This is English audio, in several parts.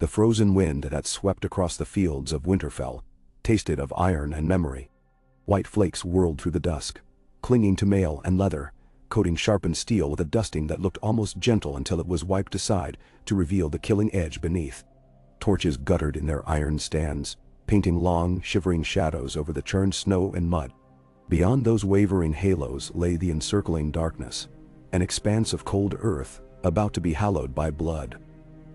The frozen wind that swept across the fields of Winterfell tasted of iron and memory. White flakes whirled through the dusk, clinging to mail and leather, coating sharpened steel with a dusting that looked almost gentle until it was wiped aside to reveal the killing edge beneath. Torches guttered in their iron stands, painting long, shivering shadows over the churned snow and mud. Beyond those wavering halos lay the encircling darkness, an expanse of cold earth about to be hallowed by blood.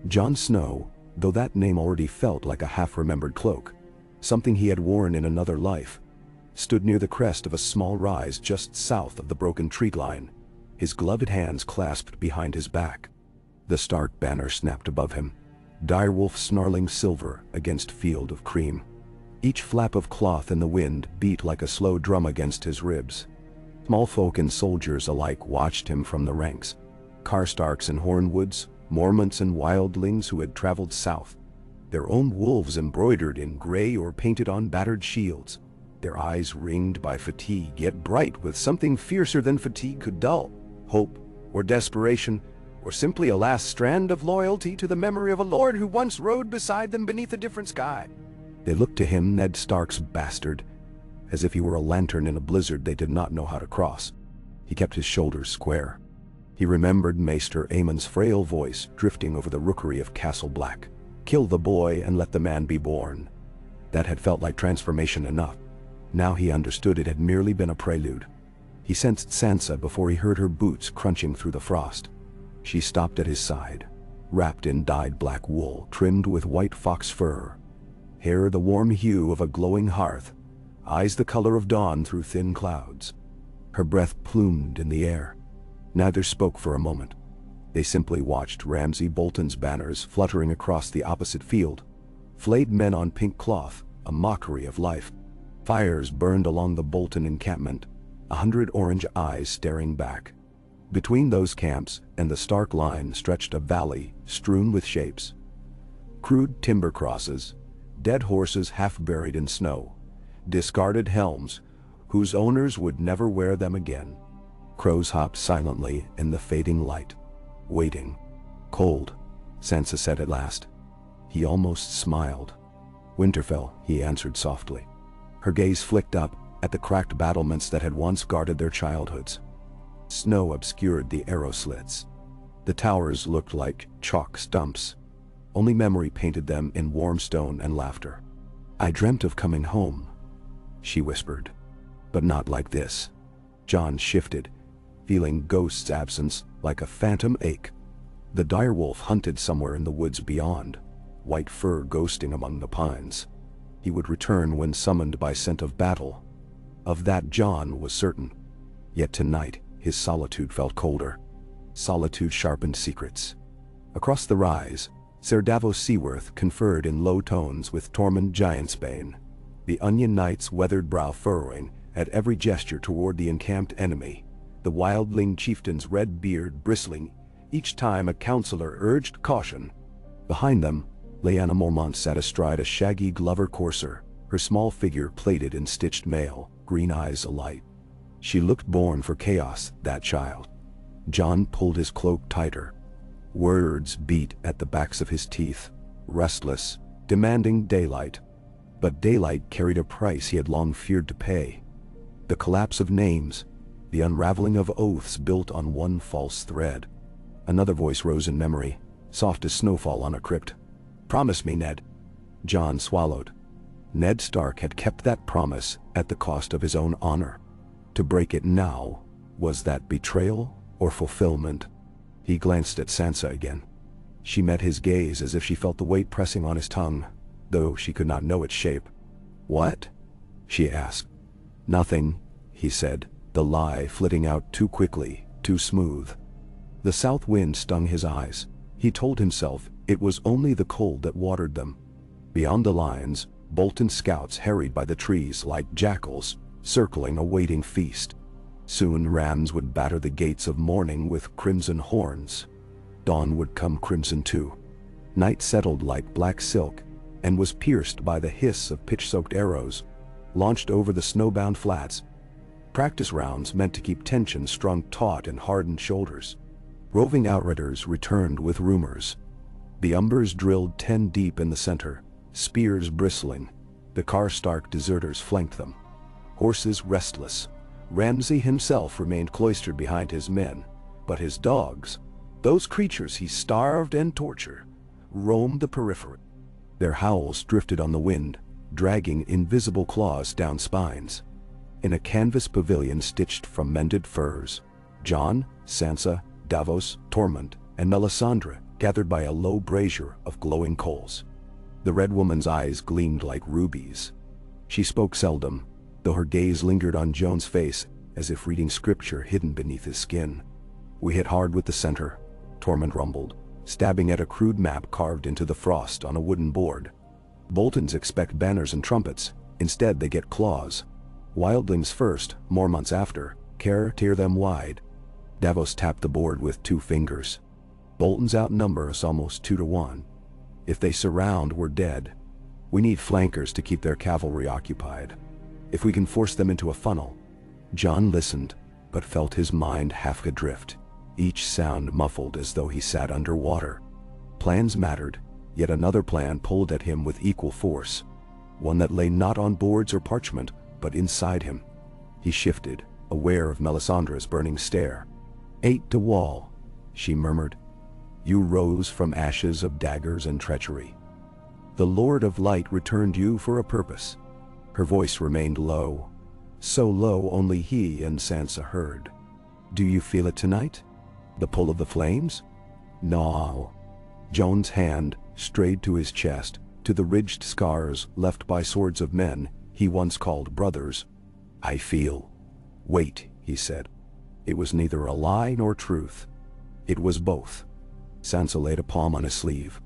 Jon Snow, though that name already felt like a half-remembered cloak, something he had worn in another life, stood near the crest of a small rise just south of the broken tree line, his gloved hands clasped behind his back. The Stark banner snapped above him, direwolf snarling silver against field of cream. Each flap of cloth in the wind beat like a slow drum against his ribs. Small folk and soldiers alike watched him from the ranks. Karstarks and Hornwoods, Mormonts and wildlings who had traveled south, their own wolves embroidered in gray or painted on battered shields, their eyes ringed by fatigue yet bright with something fiercer than fatigue could dull, hope or desperation, or simply a last strand of loyalty to the memory of a lord who once rode beside them beneath a different sky. They looked to him, Ned Stark's bastard, as if he were a lantern in a blizzard they did not know how to cross. He kept his shoulders square. He remembered Maester Aemon's frail voice drifting over the rookery of Castle Black. Kill the boy and let the man be born. That had felt like transformation enough. Now he understood it had merely been a prelude. He sensed Sansa before he heard her boots crunching through the frost. She stopped at his side, wrapped in dyed black wool trimmed with white fox fur, hair the warm hue of a glowing hearth, eyes the color of dawn through thin clouds. Her breath plumed in the air. Neither spoke for a moment. They simply watched Ramsay Bolton's banners fluttering across the opposite field. Flayed men on pink cloth, a mockery of life. Fires burned along the Bolton encampment, 100 orange eyes staring back. Between those camps and the Stark line stretched a valley strewn with shapes. Crude timber crosses, dead horses half buried in snow, discarded helms whose owners would never wear them again. Crows hopped silently in the fading light, waiting. Cold, Sansa said at last. He almost smiled. Winterfell, he answered softly. Her gaze flicked up at the cracked battlements that had once guarded their childhoods. Snow obscured the arrow slits. The towers looked like chalk stumps. Only memory painted them in warm stone and laughter. I dreamt of coming home, she whispered. But not like this. Jon shifted, feeling Ghost's absence like a phantom ache. The direwolf hunted somewhere in the woods beyond, white fur ghosting among the pines. He would return when summoned by scent of battle. Of that Jon was certain. Yet tonight, his solitude felt colder. Solitude sharpened secrets. Across the rise, Ser Davos Seaworth conferred in low tones with Tormund Giantsbane, the Onion Knight's weathered brow furrowing at every gesture toward the encamped enemy, the wildling chieftain's red beard bristling each time a counselor urged caution. Behind them, Lyanna Mormont sat astride a shaggy Glover courser, her small figure plated in stitched mail, green eyes alight. She looked born for chaos, that child. Jon pulled his cloak tighter. Words beat at the backs of his teeth, restless, demanding daylight. But daylight carried a price he had long feared to pay. The collapse of names, the unraveling of oaths built on one false thread. Another voice rose in memory, soft as snowfall on a crypt. Promise me, Ned. Jon swallowed. Ned Stark had kept that promise at the cost of his own honor. To break it now, was that betrayal or fulfillment? He glanced at Sansa again. She met his gaze as if she felt the weight pressing on his tongue, though she could not know its shape. What? She asked. Nothing, he said, the lie flitting out too quickly, too smooth. The south wind stung his eyes. He told himself it was only the cold that watered them. Beyond the lines, Bolton scouts harried by the trees like jackals, circling a waiting feast. Soon rams would batter the gates of morning with crimson horns. Dawn would come crimson too. Night settled like black silk, and was pierced by the hiss of pitch-soaked arrows, launched over the snowbound flats. Practice rounds meant to keep tension strung taut in hardened shoulders. Roving outriders returned with rumors. The Umbers drilled 10 deep in the center, spears bristling. The Karstark deserters flanked them. Horses restless, Ramsay himself remained cloistered behind his men, but his dogs, those creatures he starved and tortured, roamed the periphery. Their howls drifted on the wind, dragging invisible claws down spines. In a canvas pavilion stitched from mended furs, Jon, Sansa, Davos, Tormund, and Melisandre gathered by a low brazier of glowing coals. The Red Woman's eyes gleamed like rubies. She spoke seldom, though her gaze lingered on Jon's face as if reading scripture hidden beneath his skin. "We hit hard with the center," Tormund rumbled, stabbing at a crude map carved into the frost on a wooden board. "Boltons expect banners and trumpets, instead they get claws. Wildlings first, Mormonts after, tear them wide." Davos tapped the board with 2 fingers. "Boltons outnumber us almost 2 to 1. If they surround, we're dead. We need flankers to keep their cavalry occupied. If we can force them into a funnel." Jon listened, but felt his mind half adrift, each sound muffled as though he sat underwater. Plans mattered, yet another plan pulled at him with equal force, one that lay not on boards or parchment, but inside him. He shifted, aware of Melisandre's burning stare. "8 to wall," she murmured. "You rose from ashes of daggers and treachery. The Lord of Light returned you for a purpose." Her voice remained low, so low only he and Sansa heard. "Do you feel it tonight? The pull of the flames?" "No." Jon's hand strayed to his chest, to the ridged scars left by swords of men he once called brothers. "I feel." "Wait," he said. It was neither a lie nor truth. It was both. Sansa laid a palm on his sleeve.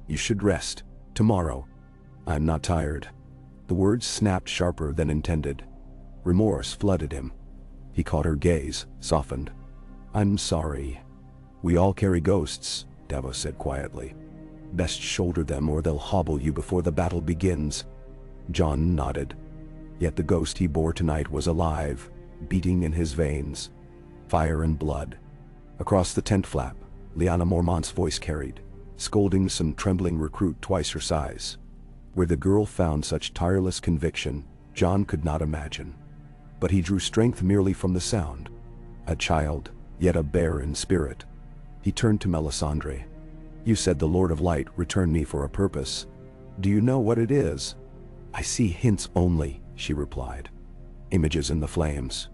"You should rest. Tomorrow." "I'm not tired." The words snapped sharper than intended. Remorse flooded him. He caught her gaze, softened. "I'm sorry." "We all carry ghosts," Davos said quietly. "Best shoulder them or they'll hobble you before the battle begins." Jon nodded. Yet the ghost he bore tonight was alive, beating in his veins. Fire and blood. Across the tent flap, Lyanna Mormont's voice carried, scolding some trembling recruit twice her size. Where the girl found such tireless conviction, Jon could not imagine. But he drew strength merely from the sound. A child, yet a bear in spirit. He turned to Melisandre. "You said the Lord of Light returned me for a purpose. Do you know what it is?" "I see hints only," she replied. "Images in the flames.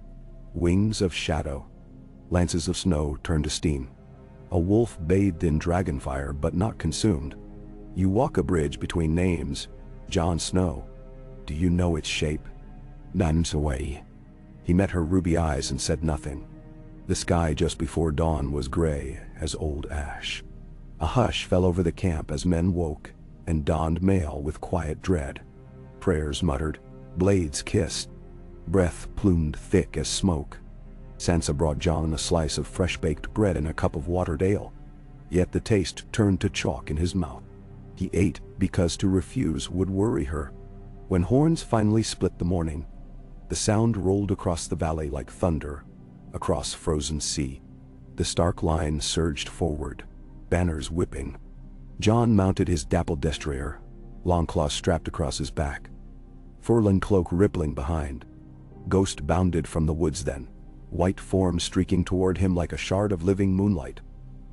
Wings of shadow. Lances of snow turned to steam. A wolf bathed in dragonfire but not consumed. You walk a bridge between names. Jon Snow. Do you know its shape?" "Nuns away." He met her ruby eyes and said nothing. The sky just before dawn was gray as old ash. A hush fell over the camp as men woke and donned mail with quiet dread. Prayers muttered, blades kissed, breath plumed thick as smoke. Sansa brought Jon a slice of fresh-baked bread and a cup of watered ale, yet the taste turned to chalk in his mouth. He ate because to refuse would worry her. When horns finally split the morning, the sound rolled across the valley like thunder, across frozen sea. The Stark line surged forward, banners whipping. Jon mounted his dappled destrier, longclaw strapped across his back, furling cloak rippling behind. Ghost bounded from the woods then, white form streaking toward him like a shard of living moonlight.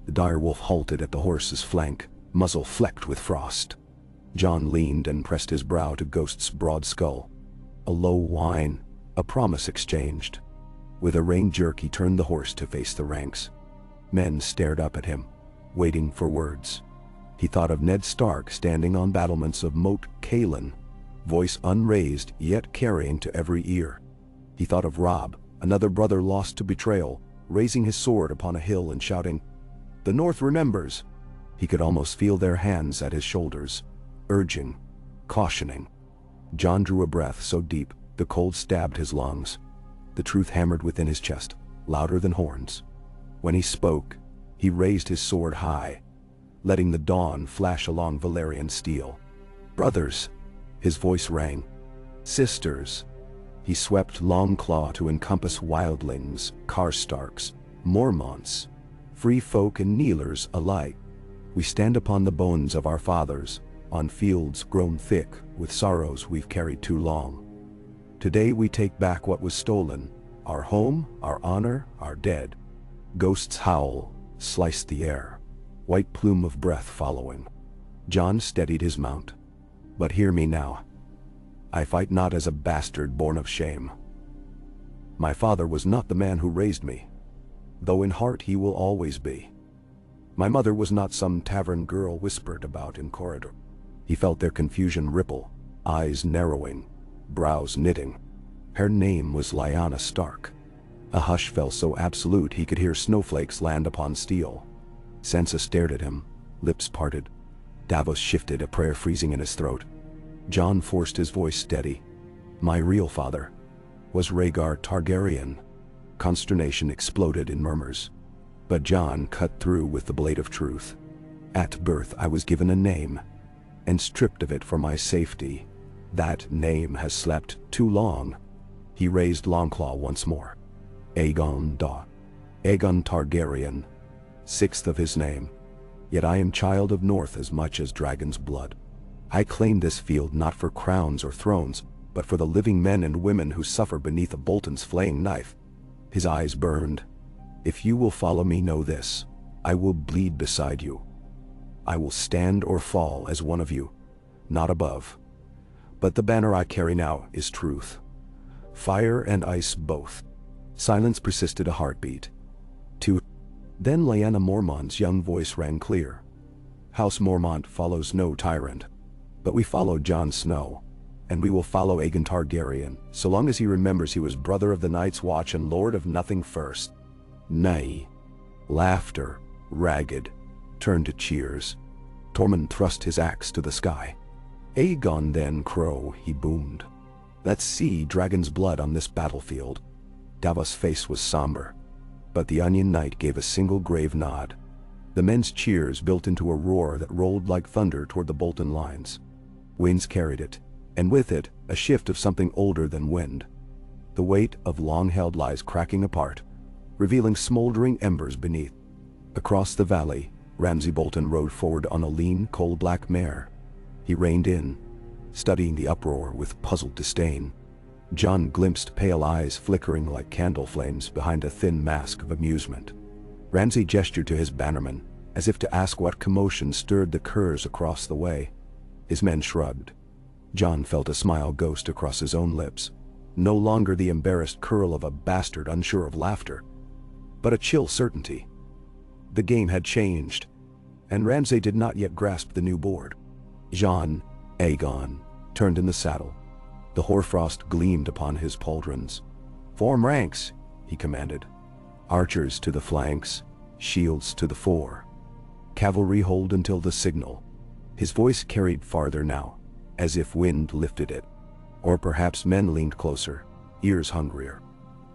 The direwolf halted at the horse's flank, muzzle flecked with frost. Jon leaned and pressed his brow to Ghost's broad skull. A low whine, a promise exchanged. With a rein jerk he turned the horse to face the ranks. Men stared up at him, waiting for words. He thought of Ned Stark standing on battlements of Moat Cailin, voice unraised yet carrying to every ear. He thought of Robb, another brother lost to betrayal, raising his sword upon a hill and shouting, "The North remembers!" He could almost feel their hands at his shoulders, urging, cautioning. Jon drew a breath so deep the cold stabbed his lungs. The truth hammered within his chest, louder than horns. When he spoke, he raised his sword high, letting the dawn flash along Valyrian steel. "Brothers," his voice rang. "Sisters." He swept Longclaw to encompass wildlings, Karstarks, Mormonts, free folk and kneelers alike. We stand upon the bones of our fathers, on fields grown thick with sorrows we've carried too long. Today we take back what was stolen, our home, our honor, our dead. Ghosts howl, slice the air, white plume of breath following. Jon steadied his mount. But hear me now. I fight not as a bastard born of shame. My father was not the man who raised me, though in heart he will always be. My mother was not some tavern girl whispered about in corridor. He felt their confusion ripple, eyes narrowing, brows knitting. Her name was Lyanna Stark. A hush fell so absolute he could hear snowflakes land upon steel. Sansa stared at him, lips parted. Davos shifted, a prayer freezing in his throat. Jon forced his voice steady. My real father was Rhaegar Targaryen. Consternation exploded in murmurs. But Jon cut through with the blade of truth. At birth I was given a name, and stripped of it for my safety. That name has slept too long. He raised Longclaw once more. Aegon Targaryen, sixth of his name. Yet I am child of North as much as dragon's blood. I claim this field not for crowns or thrones, but for the living men and women who suffer beneath a Bolton's flaying knife. His eyes burned. If you will follow me, know this. I will bleed beside you. I will stand or fall as one of you, not above. But the banner I carry now is truth. Fire and ice both. Silence persisted, a heartbeat. Two. Then Lyanna Mormont's young voice rang clear. House Mormont follows no tyrant. But we follow Jon Snow. And we will follow Aegon Targaryen, so long as he remembers he was brother of the Night's Watch and lord of nothing first. Nay. Laughter, ragged, turned to cheers. Tormund thrust his axe to the sky. Aegon then crow, he boomed. Let's see dragon's blood on this battlefield. Davos' face was somber, but the Onion Knight gave a single grave nod. The men's cheers built into a roar that rolled like thunder toward the Bolton lines. Winds carried it, and with it, a shift of something older than wind. The weight of long-held lies cracking apart, revealing smoldering embers beneath. Across the valley, Ramsay Bolton rode forward on a lean, coal-black mare. He reined in, studying the uproar with puzzled disdain. Jon glimpsed pale eyes flickering like candle flames behind a thin mask of amusement. Ramsay gestured to his bannerman, as if to ask what commotion stirred the curs across the way. His men shrugged. Jon felt a smile ghost across his own lips, no longer the embarrassed curl of a bastard unsure of laughter, but a chill certainty. The game had changed, and Ramsay did not yet grasp the new board. Aegon, turned in the saddle. The hoarfrost gleamed upon his pauldrons. Form ranks, he commanded. Archers to the flanks, shields to the fore. Cavalry hold until the signal. His voice carried farther now, as if wind lifted it. Or perhaps men leaned closer, ears hungrier.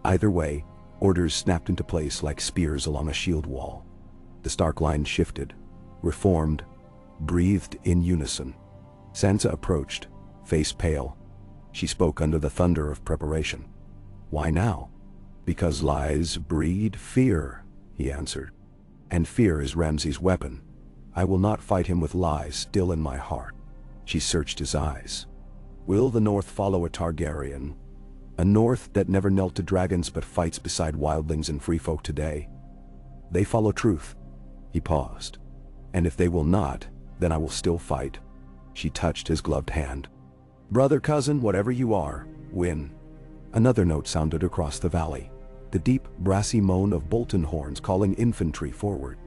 Either way, orders snapped into place like spears along a shield wall. The Stark line shifted, reformed, breathed in unison. Sansa approached, face pale. She spoke under the thunder of preparation. Why now? Because lies breed fear, he answered. And fear is Ramsay's weapon. I will not fight him with lies still in my heart. She searched his eyes. Will the North follow a Targaryen? A North that never knelt to dragons but fights beside wildlings and free folk today? They follow truth. He paused. And if they will not, then I will still fight. She touched his gloved hand. Brother, cousin, whatever you are, win. Another note sounded across the valley, the deep, brassy moan of Bolton horns calling infantry forward.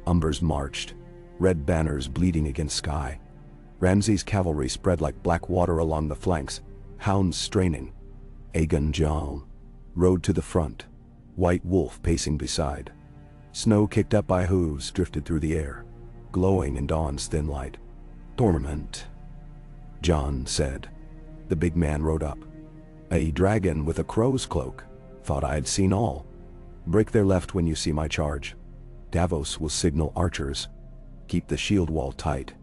Umbers marched, red banners bleeding against sky. Ramsay's cavalry spread like black water along the flanks, hounds straining. Aegon Jon rode to the front, White Wolf pacing beside. Snow kicked up by hooves drifted through the air, glowing in dawn's thin light. Torment, Jon said. The big man rode up. A dragon with a crow's cloak. Thought I'd seen all. Break their left when you see my charge. Davos will signal archers. Keep the shield wall tight.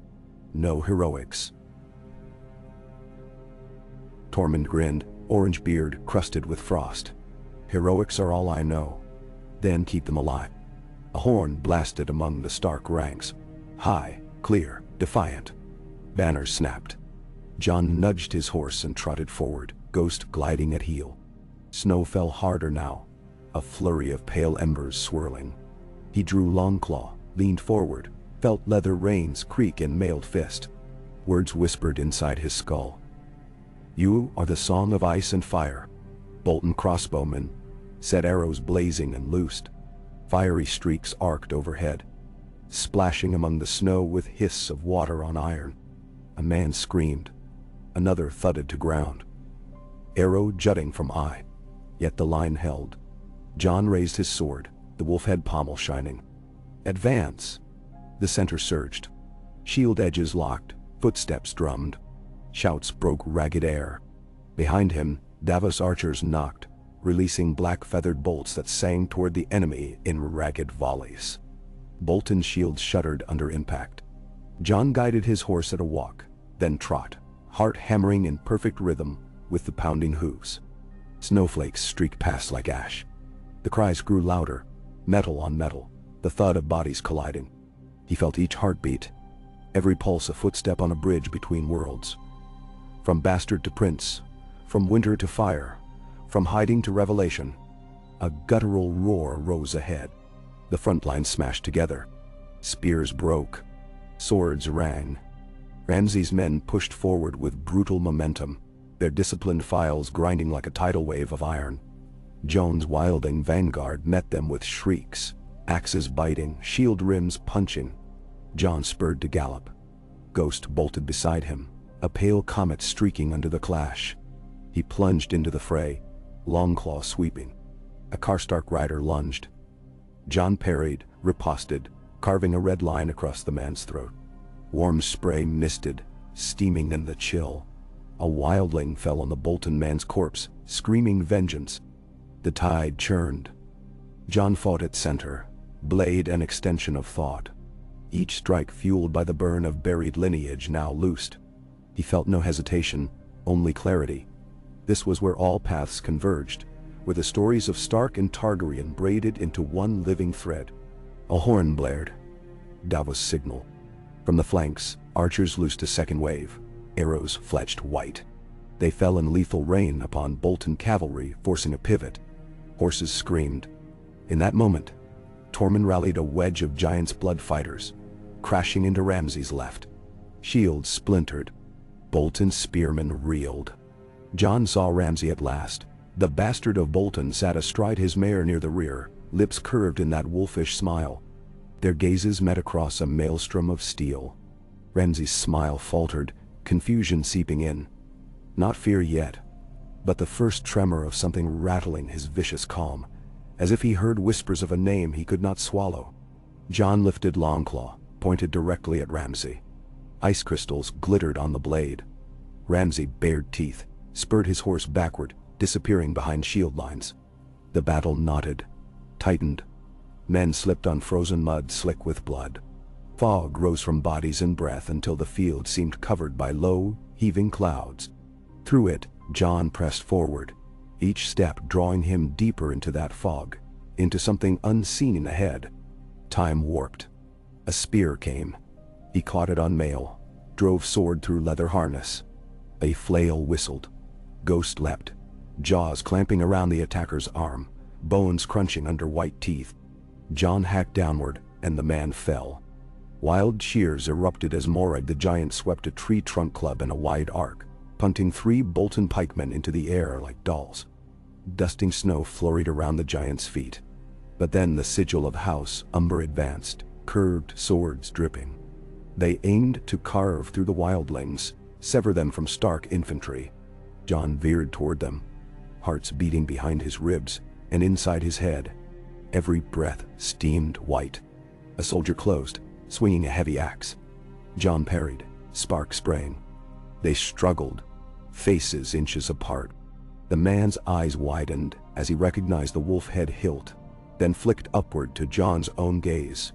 No heroics. Tormund grinned, orange beard crusted with frost. Heroics are all I know. Then keep them alive. A horn blasted among the Stark ranks. High, clear, defiant. Banners snapped. Jon nudged his horse and trotted forward, Ghost gliding at heel. Snow fell harder now, a flurry of pale embers swirling. He drew Longclaw, leaned forward, felt leather reins creak in mailed fist. Words whispered inside his skull. "You are the song of ice and fire." Bolton crossbowmen, set arrows blazing and loosed. Fiery streaks arced overhead, splashing among the snow with hiss of water on iron. A man screamed. Another thudded to ground. Arrow jutting from eye. Yet the line held. Jon raised his sword, the wolf-head pommel shining. "Advance!" The center surged. Shield edges locked, footsteps drummed. Shouts broke ragged air. Behind him, Davos archers knocked, releasing black-feathered bolts that sang toward the enemy in ragged volleys. Bolton's shield shuddered under impact. Jon guided his horse at a walk, then trot, heart hammering in perfect rhythm with the pounding hooves. Snowflakes streaked past like ash. The cries grew louder, metal on metal, the thud of bodies colliding. He felt each heartbeat, every pulse a footstep on a bridge between worlds. From bastard to prince, from winter to fire, from hiding to revelation, a guttural roar rose ahead. The front lines smashed together. Spears broke. Swords rang. Ramsay's men pushed forward with brutal momentum, their disciplined files grinding like a tidal wave of iron. Jon's wilding vanguard met them with shrieks, axes biting, shield rims punching. Jon spurred to gallop. Ghost bolted beside him, a pale comet streaking under the clash. He plunged into the fray, Longclaw sweeping. A Karstark rider lunged. Jon parried, riposted, carving a red line across the man's throat. Warm spray misted, steaming in the chill. A wildling fell on the Bolton man's corpse, screaming vengeance. The tide churned. Jon fought at center, blade an extension of thought. Each strike fueled by the burn of buried lineage now loosed. He felt no hesitation, only clarity. This was where all paths converged, where the stories of Stark and Targaryen braided into one living thread. A horn blared. Davos' signal. From the flanks, archers loosed a second wave. Arrows fletched white. They fell in lethal rain upon Bolton cavalry, forcing a pivot. Horses screamed. In that moment, Tormund rallied a wedge of giants' blood fighters, crashing into Ramsay's left. Shields splintered. Bolton's spearmen reeled. Jon saw Ramsay at last. The bastard of Bolton sat astride his mare near the rear, lips curved in that wolfish smile. Their gazes met across a maelstrom of steel. Ramsay's smile faltered, confusion seeping in. Not fear yet, but the first tremor of something rattling his vicious calm, as if he heard whispers of a name he could not swallow. Jon lifted Longclaw, pointed directly at Ramsay. Ice crystals glittered on the blade. Ramsay bared teeth, spurred his horse backward, disappearing behind shield lines. The battle knotted, tightened. Men slipped on frozen mud slick with blood. Fog rose from bodies and breath until the field seemed covered by low, heaving clouds. Through it, Jon pressed forward, each step drawing him deeper into that fog, into something unseen ahead. Time warped. A spear came. He caught it on mail, drove sword through leather harness. A flail whistled. Ghost leapt, jaws clamping around the attacker's arm, bones crunching under white teeth. Jon hacked downward, and the man fell. Wild cheers erupted as Morag the giant swept a tree trunk club in a wide arc, punting 3 Bolton pikemen into the air like dolls. Dusting snow flurried around the giant's feet. But then the sigil of House Umber advanced, curved swords dripping. They aimed to carve through the wildlings, sever them from Stark infantry. Jon veered toward them, hearts beating behind his ribs and inside his head. Every breath steamed white. A soldier closed, swinging a heavy axe. Jon parried, spark spraying. They struggled, faces inches apart. The man's eyes widened as he recognized the wolf head hilt, then flicked upward to Jon's own gaze.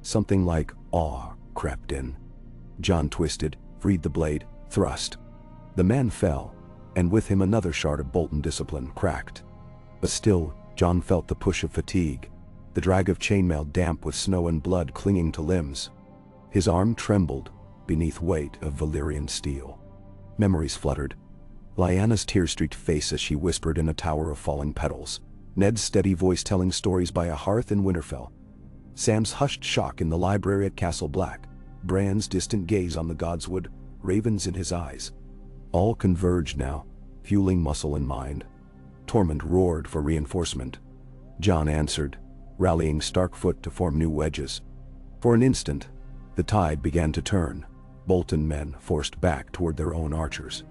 Something like awe crept in. Jon twisted, freed the blade, thrust. The man fell, and with him another shard of Bolton discipline cracked. But still, Jon felt the push of fatigue, the drag of chainmail damp with snow and blood clinging to limbs. His arm trembled beneath weight of Valyrian steel. Memories fluttered. Lyanna's tear-streaked face as she whispered in a tower of falling petals. Ned's steady voice telling stories by a hearth in Winterfell. Sam's hushed shock in the library at Castle Black. Bran's distant gaze on the godswood, ravens in his eyes. All converged now, fueling muscle and mind. Tormund roared for reinforcement. Jon answered, rallying Starkfoot to form new wedges. For an instant, the tide began to turn, Bolton men forced back toward their own archers.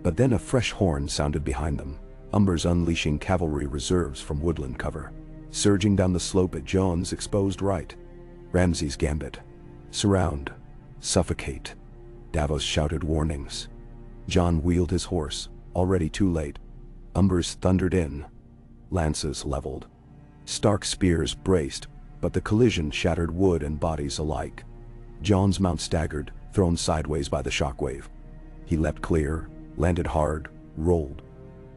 But then a fresh horn sounded behind them, Umbers unleashing cavalry reserves from woodland cover. Surging down the slope at Jon's exposed right. Ramsay's gambit. Surround. Suffocate. Davos shouted warnings. Jon wheeled his horse, already too late. Umbers thundered in. Lances leveled. Stark spears braced, but the collision shattered wood and bodies alike. Jon's mount staggered, thrown sideways by the shockwave. He leapt clear, landed hard, rolled.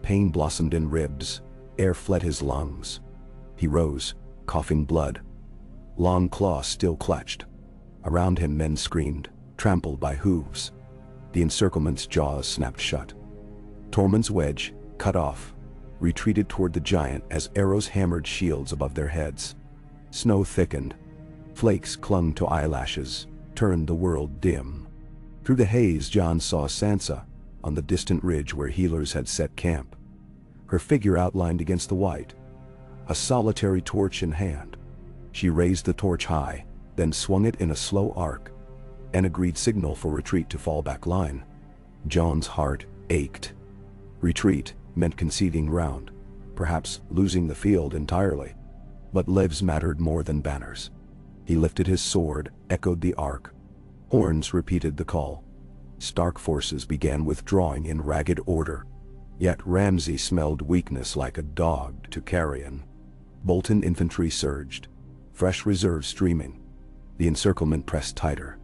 Pain blossomed in ribs. Air fled his lungs. He rose, coughing blood. Long claws still clutched. Around him men screamed, trampled by hooves. The encirclement's jaws snapped shut. Tormund's wedge, cut off, retreated toward the giant as arrows hammered shields above their heads. Snow thickened. Flakes clung to eyelashes, turned the world dim. Through the haze Jon saw Sansa, on the distant ridge where healers had set camp. Her figure outlined against the white, a solitary torch in hand. She raised the torch high, then swung it in a slow arc, an agreed signal for retreat to fallback line. Jon's heart ached. Retreat meant conceding ground, perhaps losing the field entirely. But lives mattered more than banners. He lifted his sword, echoed the arc. Horns repeated the call. Stark forces began withdrawing in ragged order. Yet Ramsay smelled weakness like a dog to carrion. Bolton infantry surged, fresh reserves streaming. The encirclement pressed tighter.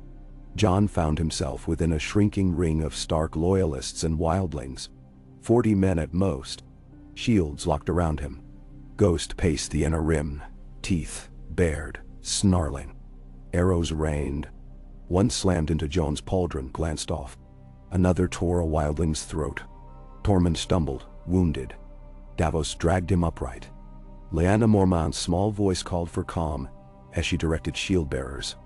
Jon found himself within a shrinking ring of Stark loyalists and wildlings. 40 men at most. Shields locked around him. Ghost paced the inner rim, teeth bared, snarling. Arrows rained. One slammed into Jon's pauldron, glanced off. Another tore a wildling's throat. Tormund stumbled, wounded. Davos dragged him upright. Lyanna Mormont's small voice called for calm as she directed shield-bearers.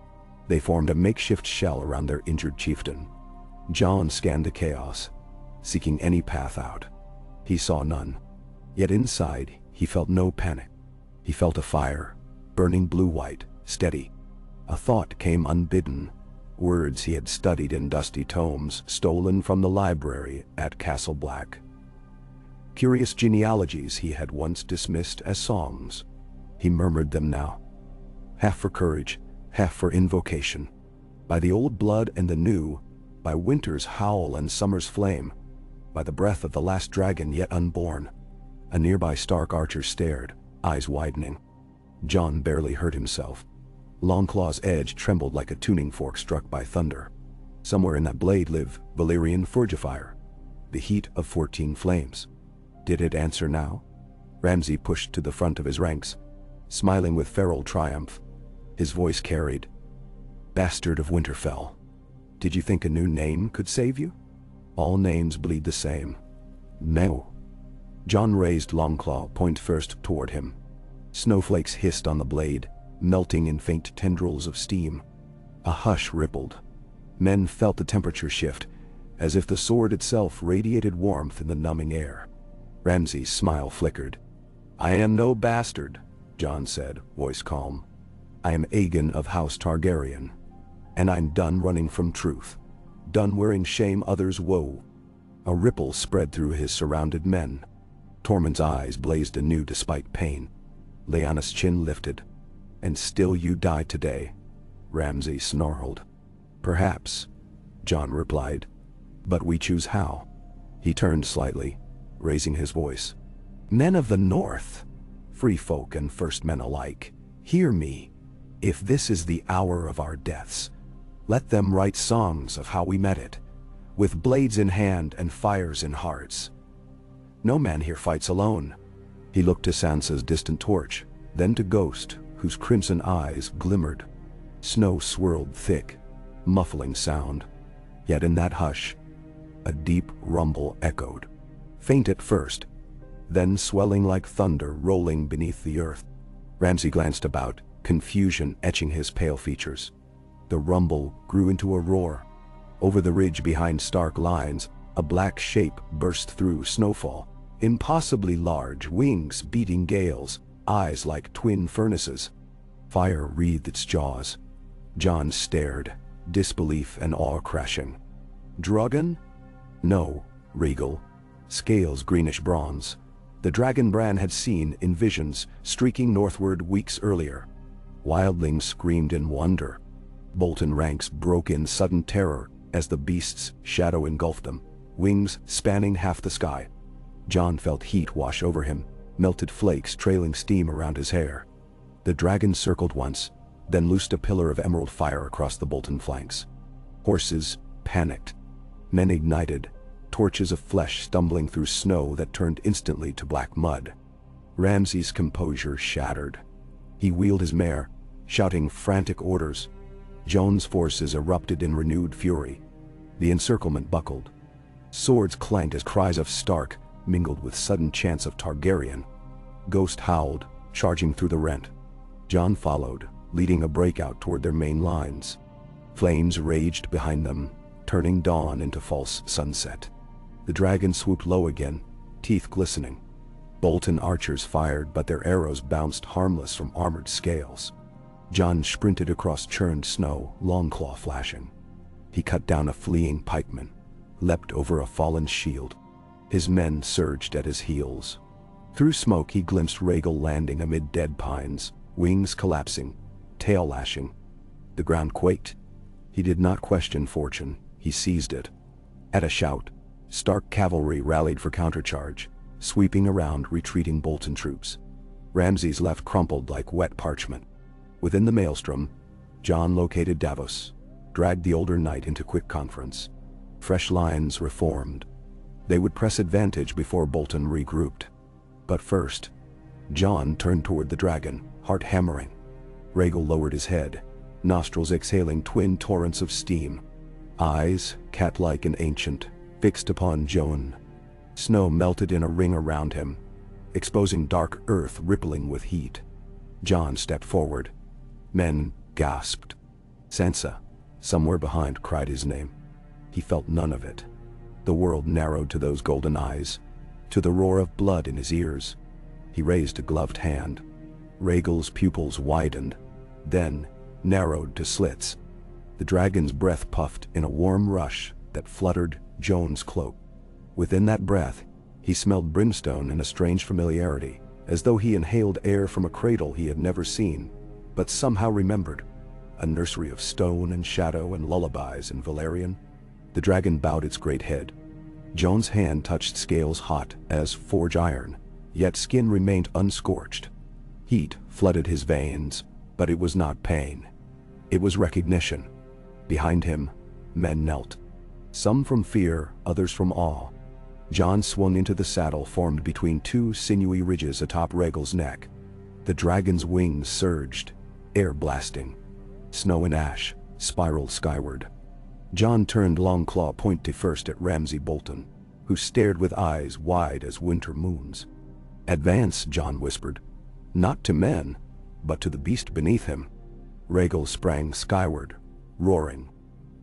They formed a makeshift shell around their injured chieftain. Jon scanned the chaos, seeking any path out. He saw none. Yet inside, he felt no panic. He felt a fire, burning blue-white, steady. A thought came unbidden, words he had studied in dusty tomes stolen from the library at Castle Black. Curious genealogies he had once dismissed as songs. He murmured them now. Half for courage, half for invocation. By the old blood and the new, by winter's howl and summer's flame, by the breath of the last dragon yet unborn. A nearby Stark archer stared, eyes widening. Jon barely heard himself. Longclaw's edge trembled like a tuning fork struck by thunder. Somewhere in that blade lived Valyrian forgifier, the heat of 14 flames. Did it answer now? Ramsay pushed to the front of his ranks, smiling with feral triumph. His voice carried, "Bastard of Winterfell, did you think a new name could save you? All names bleed the same." No. Jon raised Longclaw point first toward him. Snowflakes hissed on the blade, melting in faint tendrils of steam. A hush rippled. Men felt the temperature shift, as if the sword itself radiated warmth in the numbing air. Ramsay's smile flickered. "I am no bastard," Jon said, voice calm. "I am Aegon of House Targaryen, and I'm done running from truth, done wearing shame others woe." A ripple spread through his surrounded men. Tormund's eyes blazed anew despite pain. Lyanna's chin lifted. "And still you die today," Ramsay snarled. "Perhaps," Jon replied. "But we choose how." He turned slightly, raising his voice. "Men of the North, free folk and first men alike, hear me. If this is the hour of our deaths, let them write songs of how we met it, with blades in hand and fires in hearts. No man here fights alone." He looked to Sansa's distant torch, then to Ghost, whose crimson eyes glimmered. Snow swirled thick, muffling sound. Yet in that hush, a deep rumble echoed. Faint at first, then swelling like thunder rolling beneath the earth. Ramsay glanced about, confusion etching his pale features. The rumble grew into a roar. Over the ridge behind stark lines, a black shape burst through snowfall. Impossibly large, wings beating gales, eyes like twin furnaces. Fire wreathed its jaws. Jon stared, disbelief and awe crashing. Dragon? No, regal. Scales greenish bronze. The dragon Bran had seen in visions streaking northward weeks earlier. Wildlings screamed in wonder. Bolton ranks broke in sudden terror as the beast's shadow engulfed them, wings spanning half the sky. Jon felt heat wash over him, melted flakes trailing steam around his hair. The dragon circled once, then loosed a pillar of emerald fire across the Bolton flanks. Horses panicked. Men ignited, torches of flesh stumbling through snow that turned instantly to black mud. Ramsay's composure shattered. He wheeled his mare, shouting frantic orders. Jon's forces erupted in renewed fury. The encirclement buckled. Swords clanked as cries of Stark mingled with sudden chants of Targaryen. Ghost howled, charging through the rent. Jon followed, leading a breakout toward their main lines. Flames raged behind them, turning dawn into false sunset. The dragon swooped low again, teeth glistening. Bolton archers fired, but their arrows bounced harmless from armored scales. Jon sprinted across churned snow, longclaw flashing. He cut down a fleeing pikeman, leapt over a fallen shield. His men surged at his heels. Through smoke he glimpsed Rhaegal landing amid dead pines, wings collapsing, tail lashing. The ground quaked. He did not question fortune, he seized it. At a shout, Stark cavalry rallied for countercharge, sweeping around retreating Bolton troops. Ramsay's left crumpled like wet parchment. Within the maelstrom, Jon located Davos, dragged the older knight into quick conference. Fresh lines reformed. They would press advantage before Bolton regrouped. But first, Jon turned toward the dragon, heart hammering. Rhaegal lowered his head, nostrils exhaling twin torrents of steam. Eyes, cat-like and ancient, fixed upon Jon. Snow melted in a ring around him, exposing dark earth rippling with heat. Jon stepped forward. Men gasped. Sansa, somewhere behind, cried his name. He felt none of it. The world narrowed to those golden eyes, to the roar of blood in his ears. He raised a gloved hand. Rhaegal's pupils widened, then narrowed to slits. The dragon's breath puffed in a warm rush that fluttered Jon's cloak. Within that breath, he smelled brimstone and a strange familiarity, as though he inhaled air from a cradle he had never seen, but somehow remembered. A nursery of stone and shadow and lullabies in Valerian. The dragon bowed its great head. Jon's hand touched scales hot as forge iron, yet skin remained unscorched. Heat flooded his veins, but it was not pain. It was recognition. Behind him, men knelt. Some from fear, others from awe. Jon swung into the saddle formed between two sinewy ridges atop Rhaegal's neck. The dragon's wings surged, air blasting. Snow and ash spiraled skyward. Jon turned Longclaw point first at Ramsay Bolton, who stared with eyes wide as winter moons. "Advance," Jon whispered. Not to men, but to the beast beneath him. Rhaegal sprang skyward, roaring.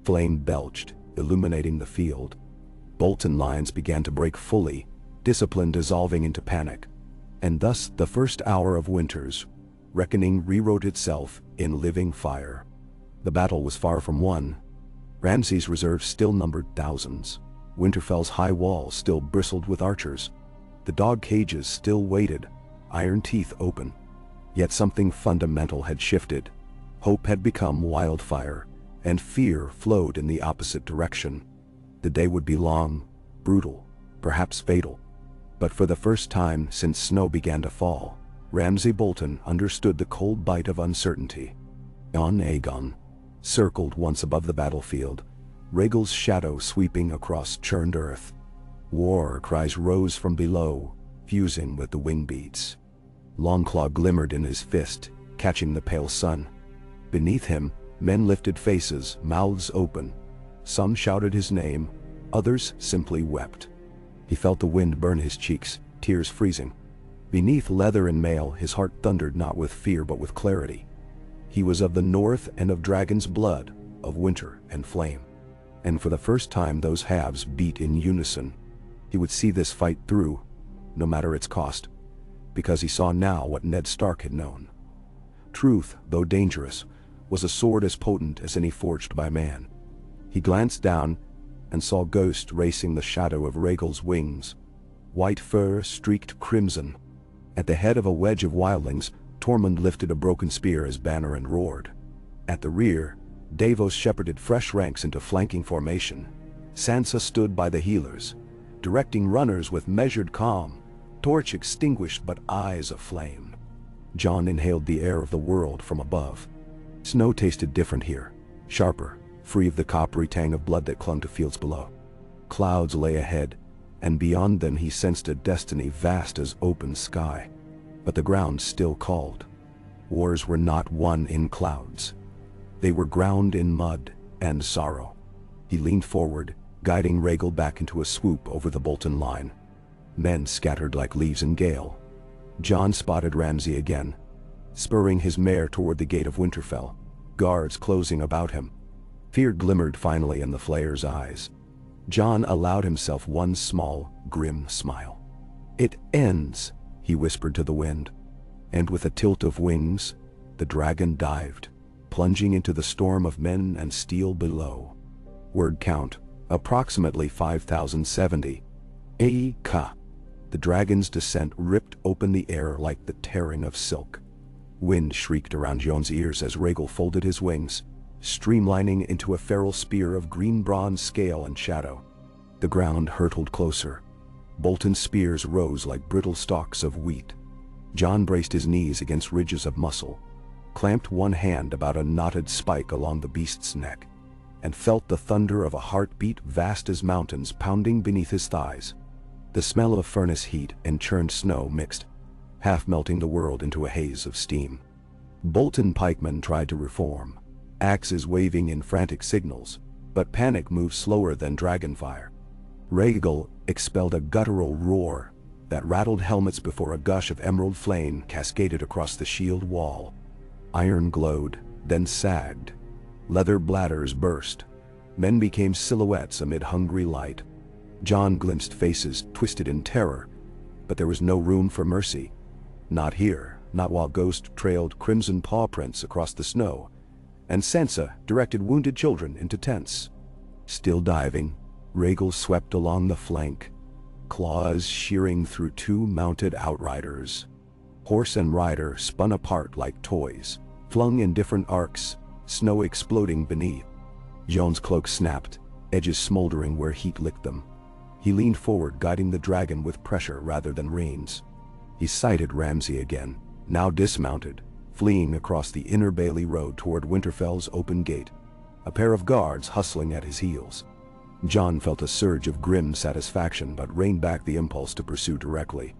Flame belched, illuminating the field. Bolton lines began to break fully, discipline dissolving into panic. And thus the first hour of winter's reckoning rewrote itself in living fire. The battle was far from won. Ramsay's reserves still numbered thousands. Winterfell's high walls still bristled with archers. The dog cages still waited, iron teeth open. Yet something fundamental had shifted. Hope had become wildfire, and fear flowed in the opposite direction. The day would be long, brutal, perhaps fatal. But for the first time since snow began to fall, Ramsay Bolton understood the cold bite of uncertainty. On Aegon, circled once above the battlefield, Rhaegal's shadow sweeping across churned earth. War cries rose from below, fusing with the wing beats. Longclaw glimmered in his fist, catching the pale sun. Beneath him, Men lifted faces, mouths open. Some shouted his name, others simply wept. He felt the wind burn his cheeks, tears freezing. Beneath leather and mail, his heart thundered not with fear but with clarity. He was of the north and of dragon's blood, of winter and flame. And for the first time those halves beat in unison. He would see this fight through, no matter its cost, because he saw now what Ned Stark had known. Truth, though dangerous, was a sword as potent as any forged by man. He glanced down and saw Ghost racing the shadow of Rhaegal's wings. White fur streaked crimson. At the head of a wedge of wildlings, Tormund lifted a broken spear as banner and roared. At the rear, Davos shepherded fresh ranks into flanking formation. Sansa stood by the healers, directing runners with measured calm, torch extinguished but eyes aflame. Jon inhaled the air of the world from above. Snow tasted different here, sharper, free of the coppery tang of blood that clung to fields below. Clouds lay ahead, and beyond them he sensed a destiny vast as open sky. But the ground still called. Wars were not won in clouds. They were ground in mud and sorrow. He leaned forward, guiding Rhaegal back into a swoop over the Bolton line. Men scattered like leaves in gale. Jon spotted Ramsay again, spurring his mare toward the gate of Winterfell, guards closing about him. Fear glimmered finally in the flayer's eyes. Jon allowed himself one small, grim smile. "It ends," he whispered to the wind. And with a tilt of wings, the dragon dived, plunging into the storm of men and steel below. Word count, approximately 5,070. Ka. The dragon's descent ripped open the air like the tearing of silk. Wind shrieked around Jon's ears as Rhaegal folded his wings, streamlining into a feral spear of green bronze scale and shadow. The ground hurtled closer. Bolton's spears rose like brittle stalks of wheat. Jon braced his knees against ridges of muscle, clamped one hand about a knotted spike along the beast's neck, and felt the thunder of a heartbeat vast as mountains pounding beneath his thighs. The smell of furnace heat and churned snow mixed, half melting the world into a haze of steam. Bolton pikemen tried to reform, axes waving in frantic signals, but panic moved slower than dragonfire. Rhaegal expelled a guttural roar that rattled helmets before a gush of emerald flame cascaded across the shield wall. Iron glowed, then sagged. Leather bladders burst. Men became silhouettes amid hungry light. Jon glimpsed faces twisted in terror, but there was no room for mercy. Not here, not while Ghost trailed crimson paw prints across the snow, and Sansa directed wounded children into tents. Still diving, Rhaegal swept along the flank, claws shearing through two mounted outriders. Horse and rider spun apart like toys, flung in different arcs, snow exploding beneath. Jon's cloak snapped, edges smoldering where heat licked them. He leaned forward, guiding the dragon with pressure rather than reins. He sighted Ramsay again, now dismounted, fleeing across the inner Bailey Road toward Winterfell's open gate, a pair of guards hustling at his heels. Jon felt a surge of grim satisfaction but reined back the impulse to pursue directly.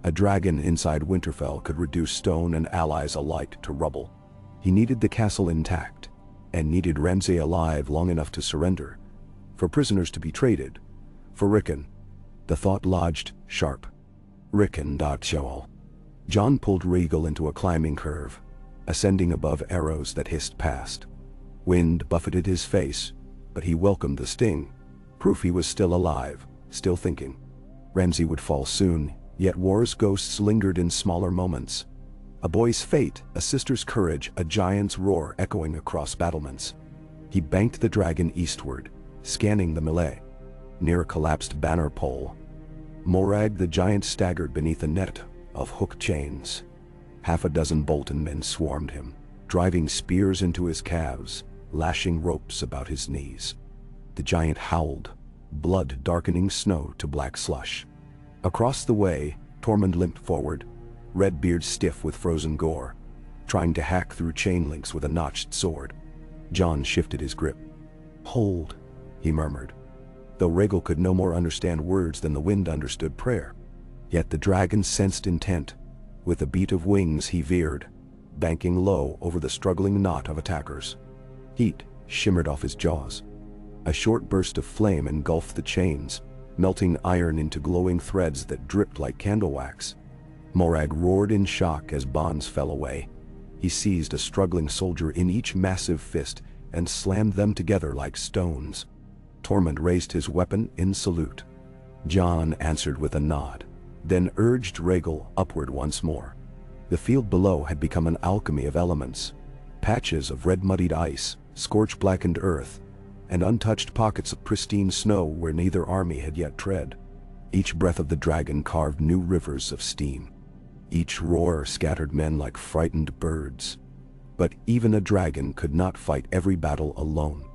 A dragon inside Winterfell could reduce stone and allies alike to rubble. He needed the castle intact, and needed Ramsay alive long enough to surrender, for prisoners to be traded. For Rickon. The thought lodged sharp. Rickon Shoal. Jon pulled Rhaegal into a climbing curve, ascending above arrows that hissed past. Wind buffeted his face, but he welcomed the sting, proof he was still alive, still thinking. Ramsay would fall soon, yet war's ghosts lingered in smaller moments. A boy's fate, a sister's courage, a giant's roar echoing across battlements. He banked the dragon eastward, scanning the melee. Near a collapsed banner pole, Morag the giant staggered beneath a net of hooked chains. Half a dozen Bolton men swarmed him, driving spears into his calves, lashing ropes about his knees. The giant howled, blood darkening snow to black slush. Across the way, Tormund limped forward, red beard stiff with frozen gore, trying to hack through chain links with a notched sword. Jon shifted his grip. "Hold," he murmured, though Rhaegal could no more understand words than the wind understood prayer. Yet the dragon sensed intent. With a beat of wings he veered, banking low over the struggling knot of attackers. Heat shimmered off his jaws. A short burst of flame engulfed the chains, melting iron into glowing threads that dripped like candle wax. Morag roared in shock as bonds fell away. He seized a struggling soldier in each massive fist and slammed them together like stones. Tormund raised his weapon in salute. Jon answered with a nod, then urged Rhaegal upward once more. The field below had become an alchemy of elements. Patches of red-muddied ice, scorch-blackened earth, and untouched pockets of pristine snow where neither army had yet tread. Each breath of the dragon carved new rivers of steam. Each roar scattered men like frightened birds. But even a dragon could not fight every battle alone.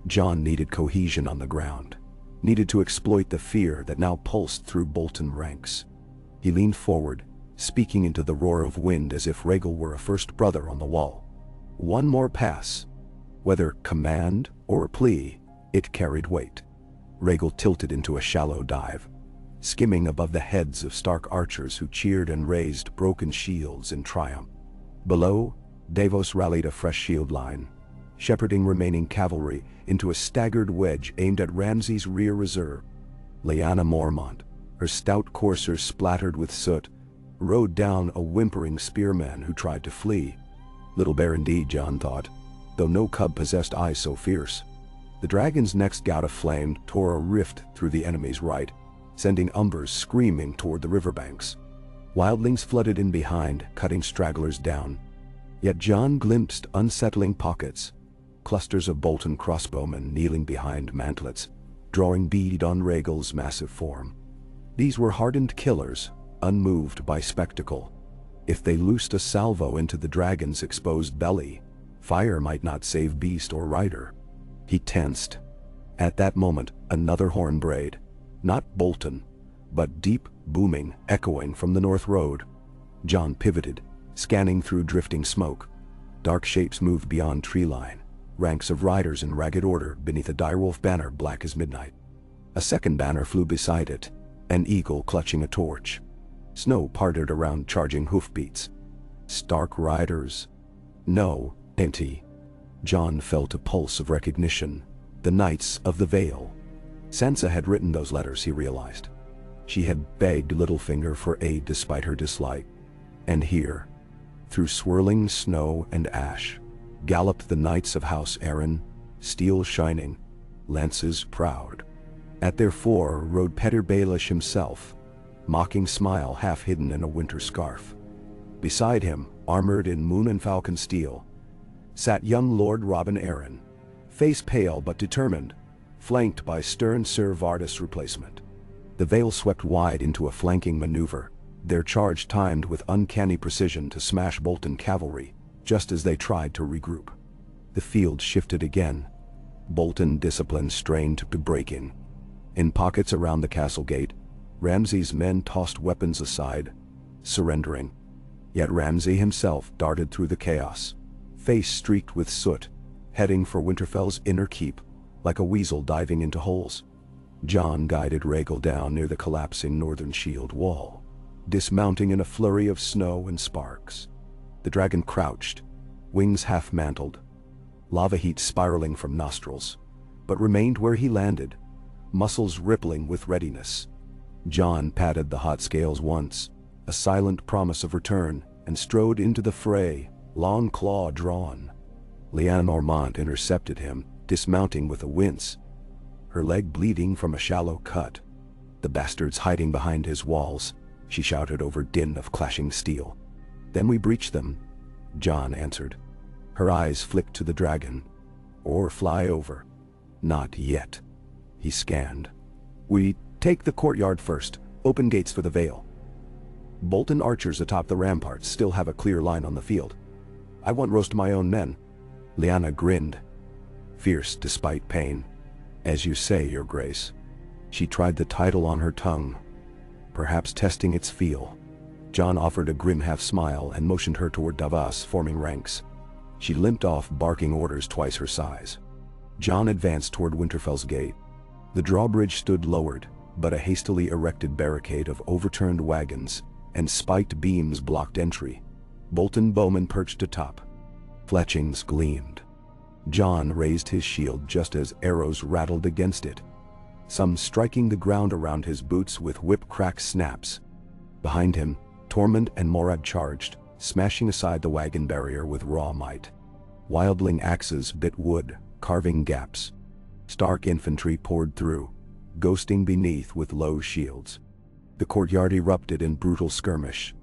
Jon needed cohesion on the ground, needed to exploit the fear that now pulsed through Bolton ranks. He leaned forward, speaking into the roar of wind as if Rhaegal were a first brother on the wall. One more pass. Whether command or plea, it carried weight. Rhaegal tilted into a shallow dive, skimming above the heads of Stark archers who cheered and raised broken shields in triumph. Below, Davos rallied a fresh shield line, shepherding remaining cavalry into a staggered wedge aimed at Ramsay's rear reserve. Lyanna Mormont, her stout courser splattered with soot, rode down a whimpering spearman who tried to flee. Little bear indeed, Jon thought, though no cub possessed eyes so fierce. The dragon's next gout of flame tore a rift through the enemy's right, sending umbers screaming toward the riverbanks. Wildlings flooded in behind, cutting stragglers down. Yet Jon glimpsed unsettling pockets, clusters of Bolton crossbowmen kneeling behind mantlets, drawing bead on Rhaegal's massive form. These were hardened killers, unmoved by spectacle. If they loosed a salvo into the dragon's exposed belly, fire might not save beast or rider. He tensed. At that moment, another horn brayed. Not Bolton, but deep, booming, echoing from the North Road. Jon pivoted, scanning through drifting smoke. Dark shapes moved beyond tree line, ranks of riders in ragged order beneath a direwolf banner black as midnight. A second banner flew beside it, an eagle clutching a torch. Snow parted around charging hoofbeats. Stark riders? No, ain't he? Jon felt a pulse of recognition. The Knights of the Vale. Sansa had written those letters, he realized. She had begged Littlefinger for aid despite her dislike. And here, through swirling snow and ash, galloped the knights of House Arryn, steel shining, lances proud. At their fore rode Petyr Baelish himself, mocking smile half hidden in a winter scarf. Beside him, armored in moon and falcon steel, sat young Lord Robin Arryn, face pale but determined, flanked by stern Sir Vardis' replacement. The Vale swept wide into a flanking maneuver, their charge timed with uncanny precision to smash Bolton cavalry, just as they tried to regroup. The field shifted again. Bolton discipline strained to break in. In pockets around the castle gate, Ramsay's men tossed weapons aside, surrendering. Yet Ramsay himself darted through the chaos, face streaked with soot, heading for Winterfell's inner keep, like a weasel diving into holes. Jon guided Rhaegal down near the collapsing northern shield wall, dismounting in a flurry of snow and sparks. The dragon crouched, wings half-mantled, lava heat spiraling from nostrils, but remained where he landed, muscles rippling with readiness. Jon patted the hot scales once, a silent promise of return, and strode into the fray, long claw drawn. Lyanna Mormont intercepted him, dismounting with a wince, her leg bleeding from a shallow cut. The bastards hiding behind his walls, she shouted over din of clashing steel. Then we breach them, Jon answered. Her eyes flicked to the dragon. Or fly over. Not yet. He scanned. We take the courtyard first, open gates for the Vale. Bolton archers atop the ramparts still have a clear line on the field. I want roast my own men. Lyanna grinned, fierce despite pain. As you say, Your Grace. She tried the title on her tongue, perhaps testing its feel. Jon offered a grim half-smile and motioned her toward Davos, forming ranks. She limped off, barking orders twice her size. Jon advanced toward Winterfell's gate. The drawbridge stood lowered, but a hastily erected barricade of overturned wagons and spiked beams blocked entry. Bolton bowmen perched atop. Fletchings gleamed. Jon raised his shield just as arrows rattled against it, some striking the ground around his boots with whip-crack snaps. Behind him, Tormund and Morag charged, smashing aside the wagon barrier with raw might. Wildling axes bit wood, carving gaps. Stark infantry poured through, ghosting beneath with low shields. The courtyard erupted in brutal skirmish.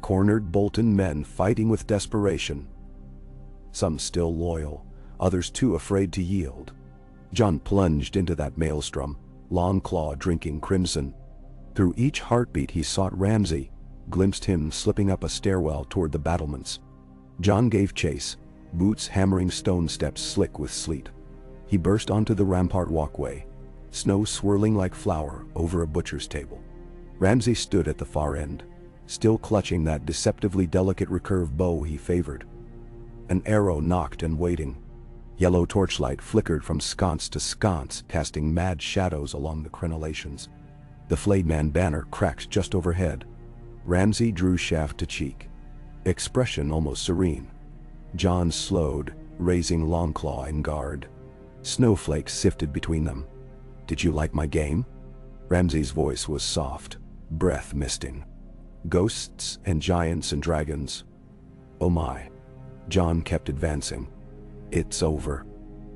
Cornered Bolton men fighting with desperation. Some still loyal, others too afraid to yield. Jon plunged into that maelstrom, Longclaw drinking crimson. Through each heartbeat he sought Ramsay, glimpsed him slipping up a stairwell toward the battlements. Jon gave chase, boots hammering stone steps slick with sleet. He burst onto the rampart walkway, snow swirling like flour over a butcher's table. Ramsay stood at the far end, still clutching that deceptively delicate recurve bow he favored. An arrow knocked and waiting. Yellow torchlight flickered from sconce to sconce, casting mad shadows along the crenellations. The flayed man banner cracked just overhead. Ramsay drew shaft to cheek, expression almost serene. Jon slowed, raising Longclaw in guard. Snowflakes sifted between them. "Did you like my game?" Ramsay's voice was soft, breath misting. "Ghosts and giants and dragons. Oh my." Jon kept advancing. "It's over."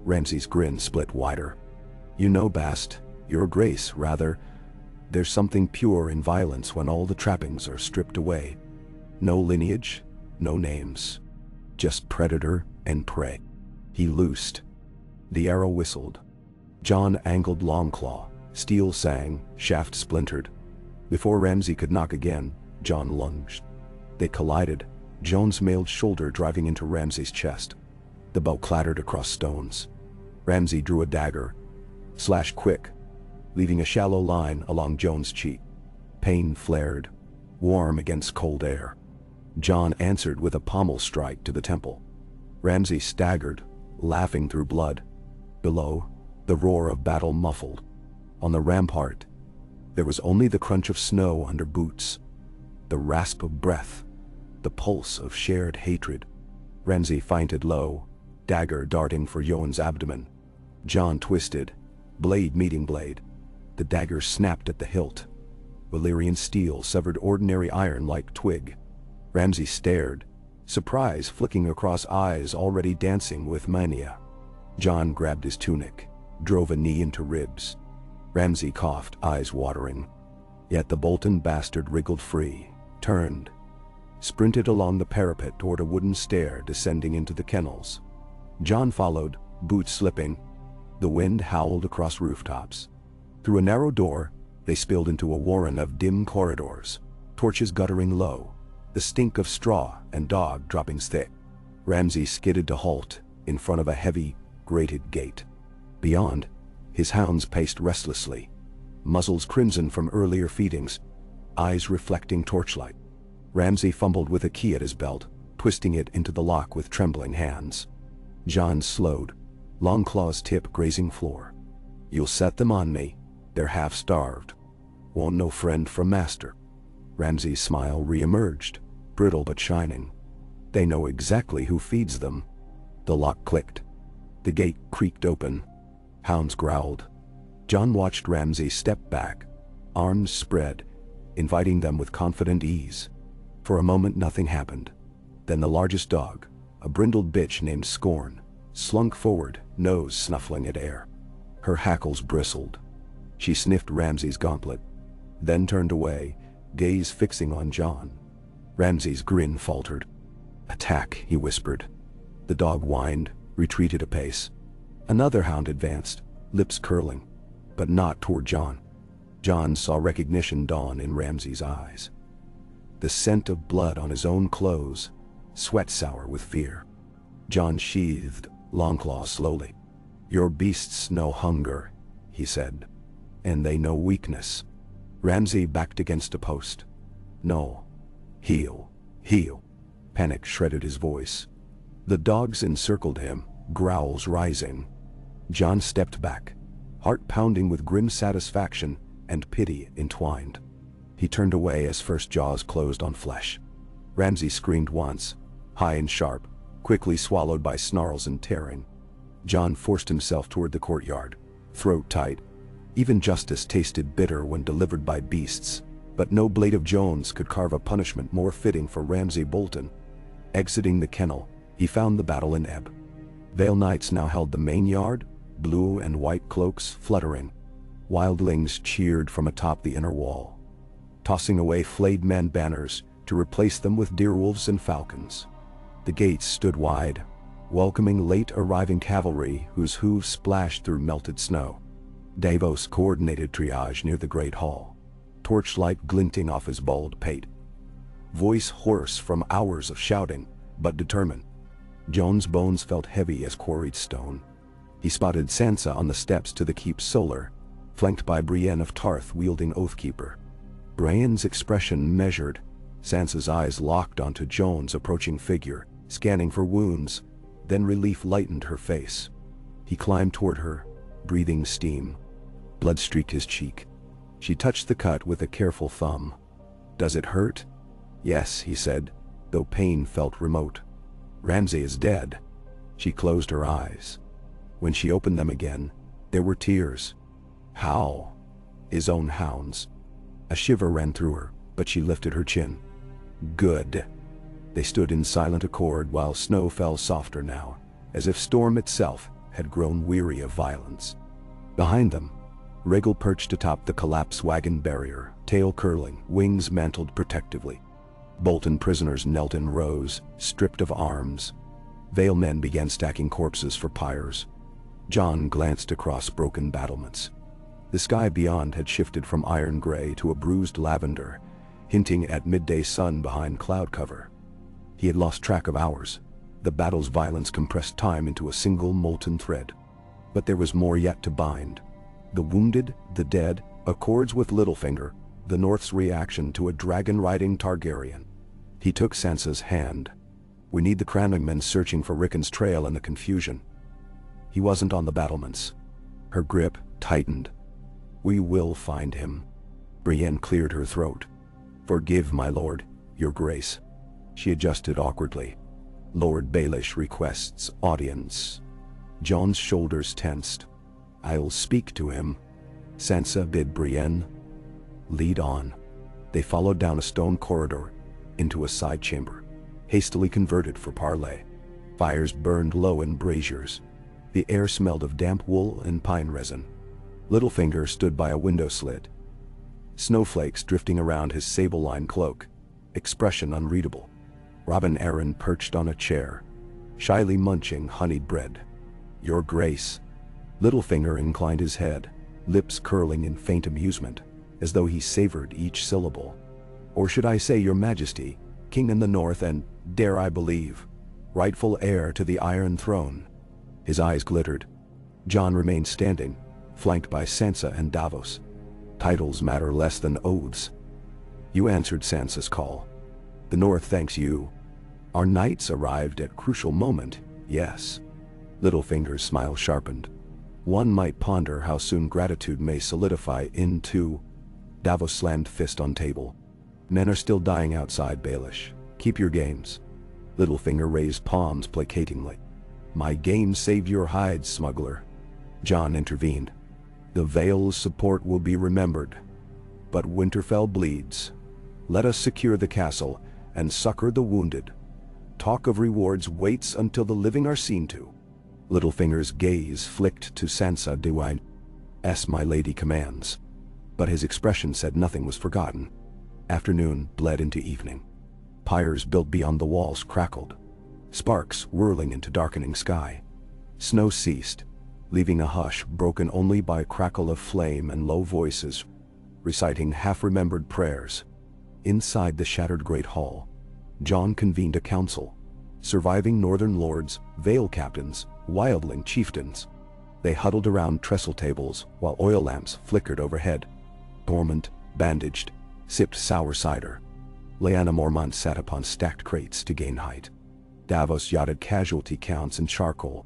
Ramsay's grin split wider. "You know, Bast, your grace, rather. There's something pure in violence when all the trappings are stripped away. No lineage, no names. Just predator and prey." He loosed. The arrow whistled. Jon angled Longclaw, steel sang, shaft splintered. Before Ramsay could knock again, Jon lunged. They collided, Jon's mailed shoulder driving into Ramsay's chest. The bow clattered across stones. Ramsay drew a dagger, slashed quick, leaving a shallow line along Jon's cheek. Pain flared, warm against cold air. Jon answered with a pommel strike to the temple. Ramsay staggered, laughing through blood. Below, the roar of battle muffled. On the rampart, there was only the crunch of snow under boots, the rasp of breath, the pulse of shared hatred. Ramsay feinted low, dagger darting for Yoan's abdomen. Jon twisted, blade meeting blade. The dagger snapped at the hilt. Valyrian steel severed ordinary iron like twig. Ramsay stared, surprise flicking across eyes already dancing with mania. Jon grabbed his tunic, drove a knee into ribs. Ramsay coughed, eyes watering. Yet the Bolton bastard wriggled free, turned, sprinted along the parapet toward a wooden stair descending into the kennels. Jon followed, boots slipping. The wind howled across rooftops. Through a narrow door, they spilled into a warren of dim corridors, torches guttering low, the stink of straw and dog droppings thick. Ramsay skidded to halt in front of a heavy, grated gate. Beyond, his hounds paced restlessly, muzzles crimson from earlier feedings, eyes reflecting torchlight. Ramsay fumbled with a key at his belt, twisting it into the lock with trembling hands. Jon slowed, Longclaw's tip grazing floor. "You'll set them on me. They're half-starved. Won't know friend from master." Ramsay's smile re-emerged, brittle but shining. "They know exactly who feeds them." The lock clicked. The gate creaked open. Hounds growled. Jon watched Ramsay step back, arms spread, inviting them with confident ease. For a moment nothing happened. Then the largest dog, a brindled bitch named Scorn, slunk forward, nose snuffling at air. Her hackles bristled. She sniffed Ramsay's gauntlet, then turned away, gaze fixing on Jon. Ramsay's grin faltered. "Attack," he whispered. The dog whined, retreated a pace. Another hound advanced, lips curling, but not toward Jon. Jon saw recognition dawn in Ramsay's eyes. The scent of blood on his own clothes, sweat sour with fear. Jon sheathed Longclaw slowly. "Your beasts know hunger," he said, "and they know weakness." Ramsay backed against a post. "No. Heel. Heel." Panic shredded his voice. The dogs encircled him, growls rising. Jon stepped back, heart pounding with grim satisfaction and pity entwined. He turned away as first jaws closed on flesh. Ramsay screamed once, high and sharp, quickly swallowed by snarls and tearing. Jon forced himself toward the courtyard, throat tight. Even justice tasted bitter when delivered by beasts, but no blade of Jon's could carve a punishment more fitting for Ramsay Bolton. Exiting the kennel, he found the battle in ebb. Vale Knights now held the main yard, blue and white cloaks fluttering. Wildlings cheered from atop the inner wall, tossing away flayed men banners to replace them with deerwolves and falcons. The gates stood wide, welcoming late-arriving cavalry whose hooves splashed through melted snow. Davos coordinated triage near the Great Hall, torchlight glinting off his bald pate. Voice hoarse from hours of shouting, but determined. Jon's bones felt heavy as quarried stone. He spotted Sansa on the steps to the keep's solar, flanked by Brienne of Tarth wielding Oathkeeper. Brienne's expression measured, Sansa's eyes locked onto Jon's approaching figure, scanning for wounds, then relief lightened her face. He climbed toward her, breathing steam. Blood streaked his cheek. She touched the cut with a careful thumb. "Does it hurt?" "Yes," he said, though pain felt remote. "Ramsay is dead." She closed her eyes. When she opened them again, there were tears. How? His own hounds. A shiver ran through her, but she lifted her chin. Good. They stood in silent accord while snow fell softer now, as if storm itself had grown weary of violence. Behind them, Rhaegal perched atop the collapsed wagon barrier, tail curling, wings mantled protectively. Bolton prisoners knelt in rows, stripped of arms. Vale men began stacking corpses for pyres. Jon glanced across broken battlements. The sky beyond had shifted from iron gray to a bruised lavender, hinting at midday sun behind cloud cover. He had lost track of hours. The battle's violence compressed time into a single molten thread. But there was more yet to bind. The wounded, the dead, accords with Littlefinger, the North's reaction to a dragon-riding Targaryen. He took Sansa's hand. "We need the Crowning men searching for Rickon's trail in the confusion." He wasn't on the battlements. Her grip tightened. "We will find him." Brienne cleared her throat. "Forgive, my lord, your grace." She adjusted awkwardly. "Lord Baelish requests audience." Jon's shoulders tensed. "I'll speak to him." Sansa bid Brienne. "Lead on." They followed down a stone corridor, into a side chamber, hastily converted for parley. Fires burned low in braziers. The air smelled of damp wool and pine resin. Littlefinger stood by a window slit, snowflakes drifting around his sable-lined cloak, expression unreadable. Robin Arryn perched on a chair, shyly munching honeyed bread. "Your Grace." Littlefinger inclined his head, lips curling in faint amusement, as though he savored each syllable. "Or should I say Your Majesty, King in the North and, dare I believe, rightful heir to the Iron Throne." His eyes glittered. Jon remained standing, flanked by Sansa and Davos. "Titles matter less than oaths." "You answered Sansa's call. The North thanks you. Our knights arrived at crucial moment, yes." Littlefinger's smile sharpened. "One might ponder how soon gratitude may solidify into—" Davos slammed fist on table. "Men are still dying outside, Baelish. Keep your games." Littlefinger raised palms placatingly. "My games saved your hides, smuggler." Jon intervened. "The Vale's support will be remembered. But Winterfell bleeds. Let us secure the castle and succor the wounded. Talk of rewards waits until the living are seen to." Littlefinger's gaze flicked to Sansa Dewine. "As my lady commands." But his expression said nothing was forgotten. Afternoon bled into evening. Pyres built beyond the walls crackled, sparks whirling into darkening sky. Snow ceased, leaving a hush broken only by a crackle of flame and low voices reciting half-remembered prayers. Inside the shattered great hall, Jon convened a council. Surviving northern lords, Vale captains, wildling chieftains. They huddled around trestle tables while oil lamps flickered overhead. Dormant, bandaged, sipped sour cider. Lyanna Mormont sat upon stacked crates to gain height. Davos yachted casualty counts in charcoal.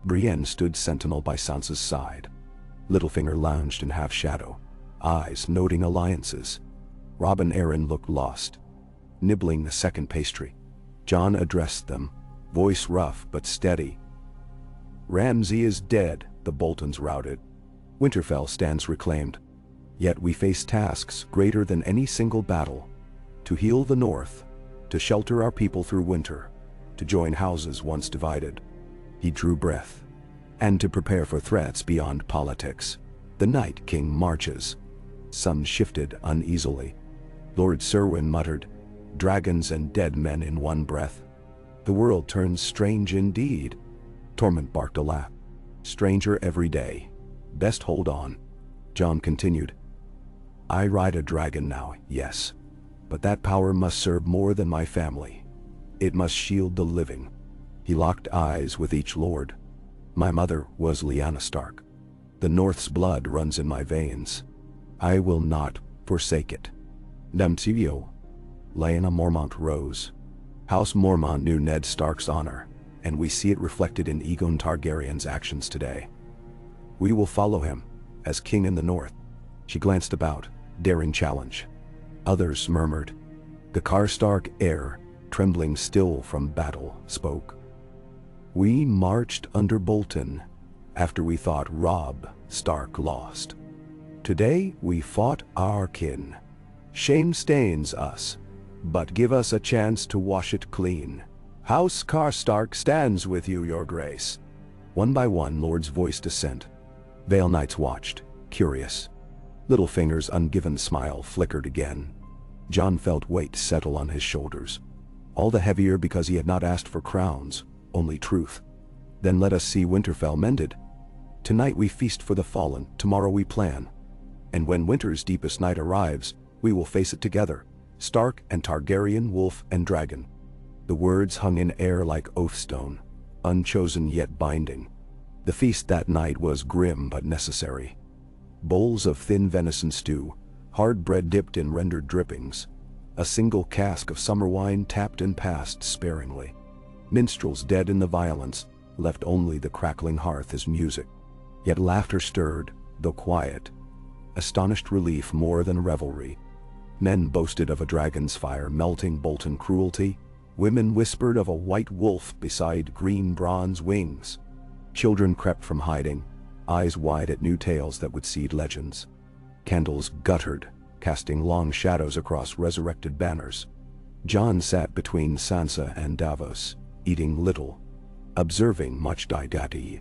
Brienne stood sentinel by Sansa's side. Littlefinger lounged in half-shadow, eyes noting alliances. Robin Arryn looked lost, nibbling a second pastry. Jon addressed them, voice rough but steady. Ramsay is dead, the Boltons routed. Winterfell stands reclaimed. Yet we face tasks greater than any single battle. To heal the North, to shelter our people through winter, to join houses once divided. He drew breath. And to prepare for threats beyond politics. The Night King marches. Some shifted uneasily. Lord Serwyn muttered, "Dragons and dead men in one breath." The world turns strange indeed. Tormund barked a laugh. "Stranger every day. Best hold on." Jon continued, "I ride a dragon now, yes. But that power must serve more than my family. It must shield the living." He locked eyes with each lord. "My mother was Lyanna Stark. The North's blood runs in my veins. I will not forsake it." Damtio. Lyanna Mormont rose. House Mormont knew Ned Stark's honor, and we see it reflected in Aegon Targaryen's actions today. We will follow him, as king in the North. She glanced about, daring challenge. Others murmured. Gakar Stark, heir, trembling still from battle, spoke. "We marched under Bolton, after we thought Robb Stark lost. Today we fought our kin. Shame stains us, but give us a chance to wash it clean. House Karstark stands with you, your grace." One by one lords voiced dissent. Vale Knights watched, curious. Littlefinger's ungiven smile flickered again. Jon felt weight settle on his shoulders. All the heavier because he had not asked for crowns, only truth. Then let us see Winterfell mended. Tonight we feast for the fallen, tomorrow we plan. And when winter's deepest night arrives, we will face it together, Stark and Targaryen, wolf and dragon. The words hung in air like oathstone, unchosen yet binding. The feast that night was grim but necessary. Bowls of thin venison stew, hard bread dipped in rendered drippings, a single cask of summer wine tapped and passed sparingly. Minstrels dead in the violence, left only the crackling hearth as music. Yet laughter stirred, though quiet. Astonished relief more than revelry. Men boasted of a dragon's fire melting Bolton cruelty. Women whispered of a white wolf beside green bronze wings. Children crept from hiding, eyes wide at new tales that would seed legends. Candles guttered, casting long shadows across resurrected banners. Jon sat between Sansa and Davos, eating little, observing much Daidati.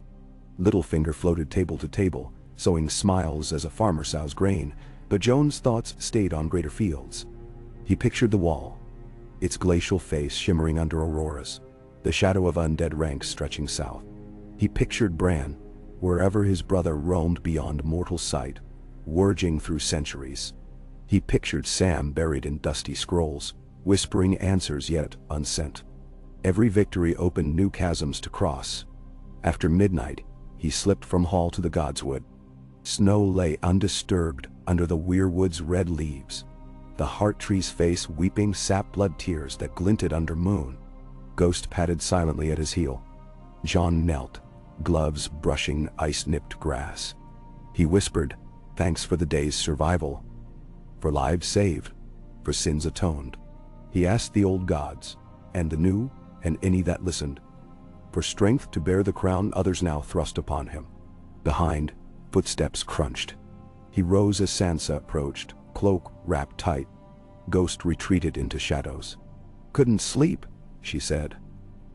Littlefinger floated table to table, sowing smiles as a farmer sows grain, but Jon's thoughts stayed on greater fields. He pictured the wall, its glacial face shimmering under auroras, the shadow of undead ranks stretching south. He pictured Bran, wherever his brother roamed beyond mortal sight, wurging through centuries. He pictured Sam buried in dusty scrolls, whispering answers yet unsent. Every victory opened new chasms to cross. After midnight, he slipped from hall to the Godswood. Snow lay undisturbed under the weirwood's red leaves, the heart tree's face weeping sap-blood tears that glinted under moon. Ghost padded silently at his heel. Jon knelt, gloves brushing ice-nipped grass. He whispered, "Thanks for the day's survival. For lives saved, for sins atoned." He asked the old gods, and the new, and any that listened, for strength to bear the crown others now thrust upon him. Behind, footsteps crunched. He rose as Sansa approached, cloak wrapped tight. Ghost retreated into shadows. "Couldn't sleep," she said.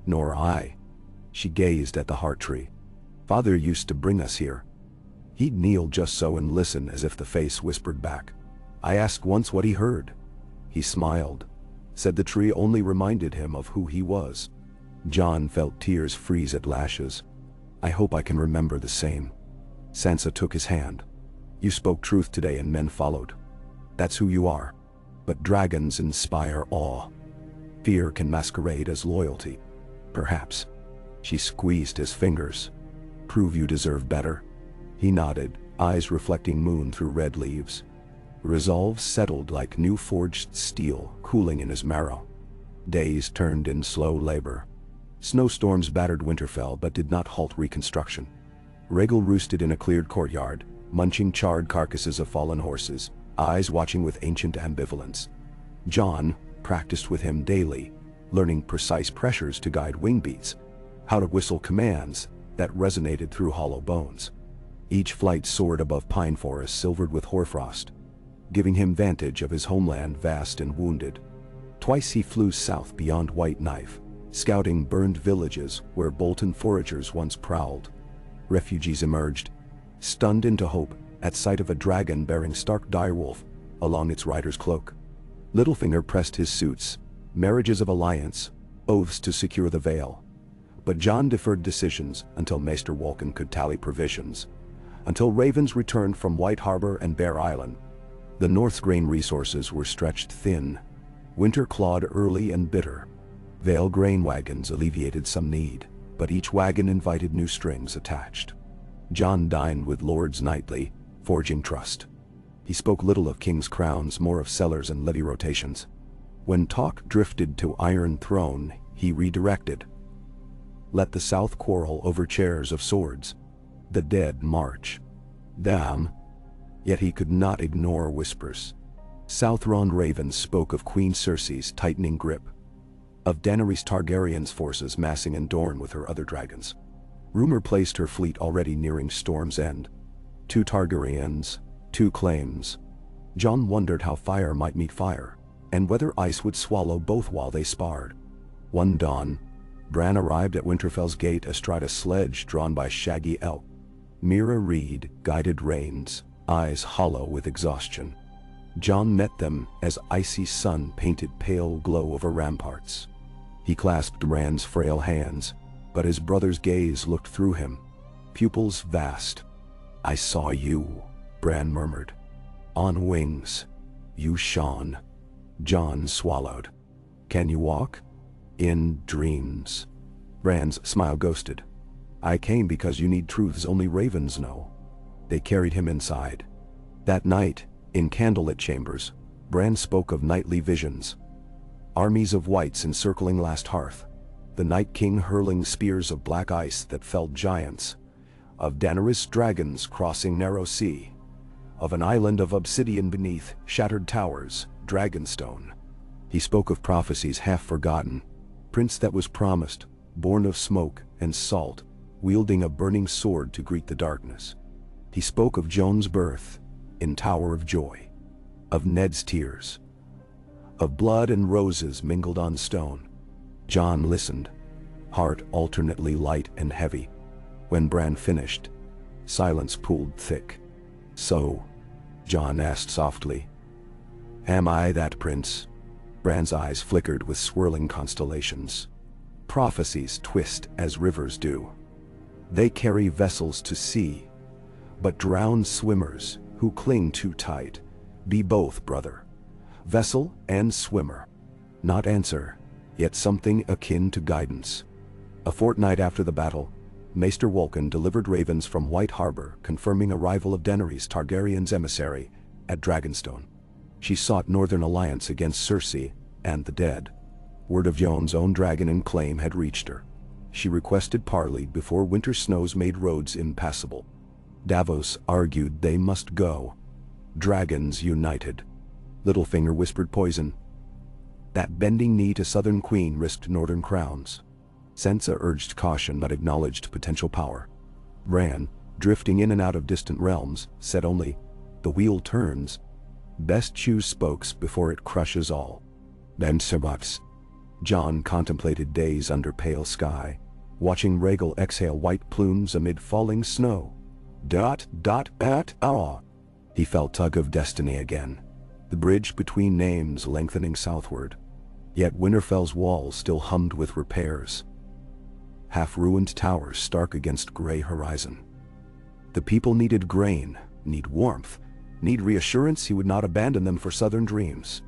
"Nor I." She gazed at the heart tree. "Father used to bring us here. He'd kneel just so and listen as if the face whispered back. I asked once what he heard. He smiled, said the tree only reminded him of who he was." Jon felt tears freeze at lashes. "I hope I can remember the same." Sansa took his hand. "You spoke truth today and men followed. That's who you are. But dragons inspire awe. Fear can masquerade as loyalty. Perhaps." She squeezed his fingers. "Prove you deserve better." He nodded, eyes reflecting moon through red leaves. Resolve settled like new forged steel, cooling in his marrow. Days turned in slow labor. Snowstorms battered Winterfell but did not halt reconstruction. Rhaegal roosted in a cleared courtyard, munching charred carcasses of fallen horses, eyes watching with ancient ambivalence. Jon practiced with him daily, learning precise pressures to guide wing beats, how to whistle commands, that resonated through hollow bones. Each flight soared above pine forests silvered with hoarfrost, giving him vantage of his homeland vast and wounded. Twice he flew south beyond White Knife, scouting burned villages where Bolton foragers once prowled. Refugees emerged, stunned into hope at sight of a dragon bearing stark direwolf along its rider's cloak. Littlefinger pressed his suits, marriages of alliance, oaths to secure the Vale. But Jon deferred decisions until Maester Wolkan could tally provisions, until ravens returned from White Harbor and Bear Island. The North's grain resources were stretched thin. Winter clawed early and bitter. Vale grain wagons alleviated some need, but each wagon invited new strings attached. Jon dined with lords nightly, forging trust. He spoke little of king's crowns, more of cellars and levy rotations. When talk drifted to Iron Throne, he redirected. Let the South quarrel over chairs of swords. The dead march. Damn. Yet he could not ignore whispers. Southron ravens spoke of Queen Cersei's tightening grip, of Daenerys Targaryen's forces massing in Dorne with her other dragons. Rumor placed her fleet already nearing Storm's End. 2 Targaryens, 2 claims. Jon wondered how fire might meet fire, and whether ice would swallow both while they sparred. One dawn, Bran arrived at Winterfell's gate astride a sledge drawn by shaggy elk. Mira Reed guided reins, eyes hollow with exhaustion. Jon met them as icy sun painted pale glow over ramparts. He clasped Bran's frail hands, but his brother's gaze looked through him, pupils vast. "I saw you," Bran murmured. "On wings. You shone." Jon swallowed. "Can you walk?" "In dreams." Bran's smile ghosted. "I came because you need truths only ravens know." They carried him inside. That night, in candlelit chambers, Bran spoke of nightly visions. Armies of whites encircling Last Hearth, the Night King hurling spears of black ice that felled giants, of Daenerys dragons crossing narrow sea, of an island of obsidian beneath shattered towers, Dragonstone. He spoke of prophecies half forgotten, prince that was promised, born of smoke and salt, wielding a burning sword to greet the darkness. He spoke of Jon's birth in Tower of Joy, of Ned's tears, of blood and roses mingled on stone. Jon listened, heart alternately light and heavy. When Bran finished, silence pooled thick. "So," Jon asked softly, "am I that prince?" Bran's eyes flickered with swirling constellations. Prophecies twist as rivers do. They carry vessels to sea, but drown swimmers who cling too tight. Be both, brother. Vessel and swimmer. Not answer, yet something akin to guidance. A fortnight after the battle, Maester Wolkan delivered ravens from White Harbor confirming arrival of Daenerys Targaryen's emissary at Dragonstone. She sought Northern alliance against Cersei and the dead. Word of Jon's own dragon and claim had reached her. She requested parley before winter snows made roads impassable. Davos argued they must go. Dragons united. Littlefinger whispered poison. That bending knee to Southern Queen risked Northern crowns. Sansa urged caution but acknowledged potential power. Bran, drifting in and out of distant realms, said only, "The wheel turns. Best choose spokes before it crushes all." Then Sebats. Jon contemplated days under pale sky, watching Rhaegal exhale white plumes amid falling snow. He felt tug of destiny again, the bridge between names lengthening southward. Yet Winterfell's walls still hummed with repairs. Half-ruined towers stark against gray horizon. The people needed grain, need warmth, need reassurance he would not abandon them for southern dreams.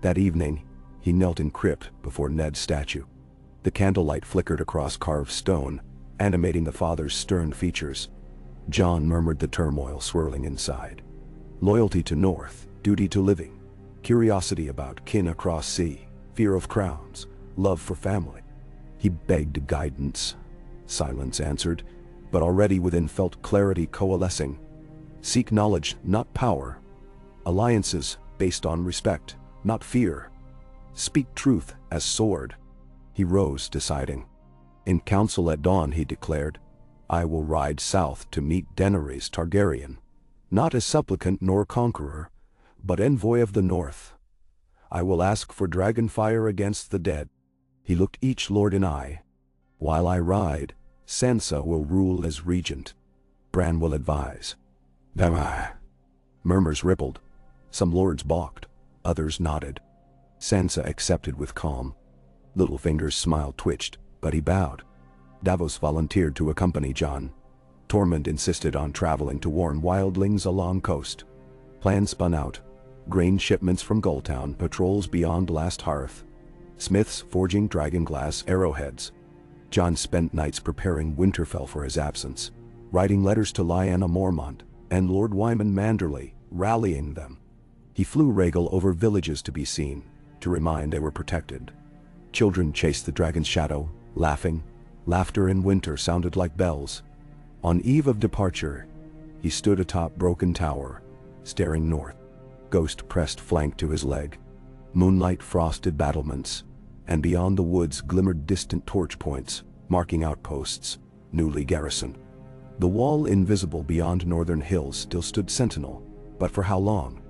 That evening, he knelt in crypt before Ned's statue. The candlelight flickered across carved stone, animating the father's stern features. Jon murmured the turmoil swirling inside. Loyalty to North, duty to living, curiosity about kin across sea, fear of crowns, love for family. He begged guidance. Silence answered, but already within felt clarity coalescing. Seek knowledge, not power. Alliances based on respect, not fear. Speak truth as sword. He rose, deciding. In council at dawn, he declared, I will ride south to meet Daenerys Targaryen, not as supplicant nor conqueror, but envoy of the north. I will ask for dragon fire against the dead." He looked each lord in eye. "While I ride, Sansa will rule as regent. Bran will advise." Murmurs rippled. Some lords balked, others nodded. Sansa accepted with calm. Littlefinger's smile twitched, but he bowed. Davos volunteered to accompany Jon. Tormund insisted on traveling to warn wildlings along coast. Plans spun out. Grain shipments from Gulltown, patrols beyond Last Hearth. Smiths forging dragonglass arrowheads. Jon spent nights preparing Winterfell for his absence, writing letters to Lyanna Mormont and Lord Wyman Manderley, rallying them. He flew Rhaegal over villages to be seen, to remind they were protected. Children chased the dragon's shadow, laughing. Laughter in winter sounded like bells. On eve of departure, he stood atop Broken Tower, staring north. Ghost pressed flank to his leg. Moonlight frosted battlements, and beyond the woods glimmered distant torch points, marking outposts, newly garrisoned. The wall invisible beyond northern hills still stood sentinel, but for how long?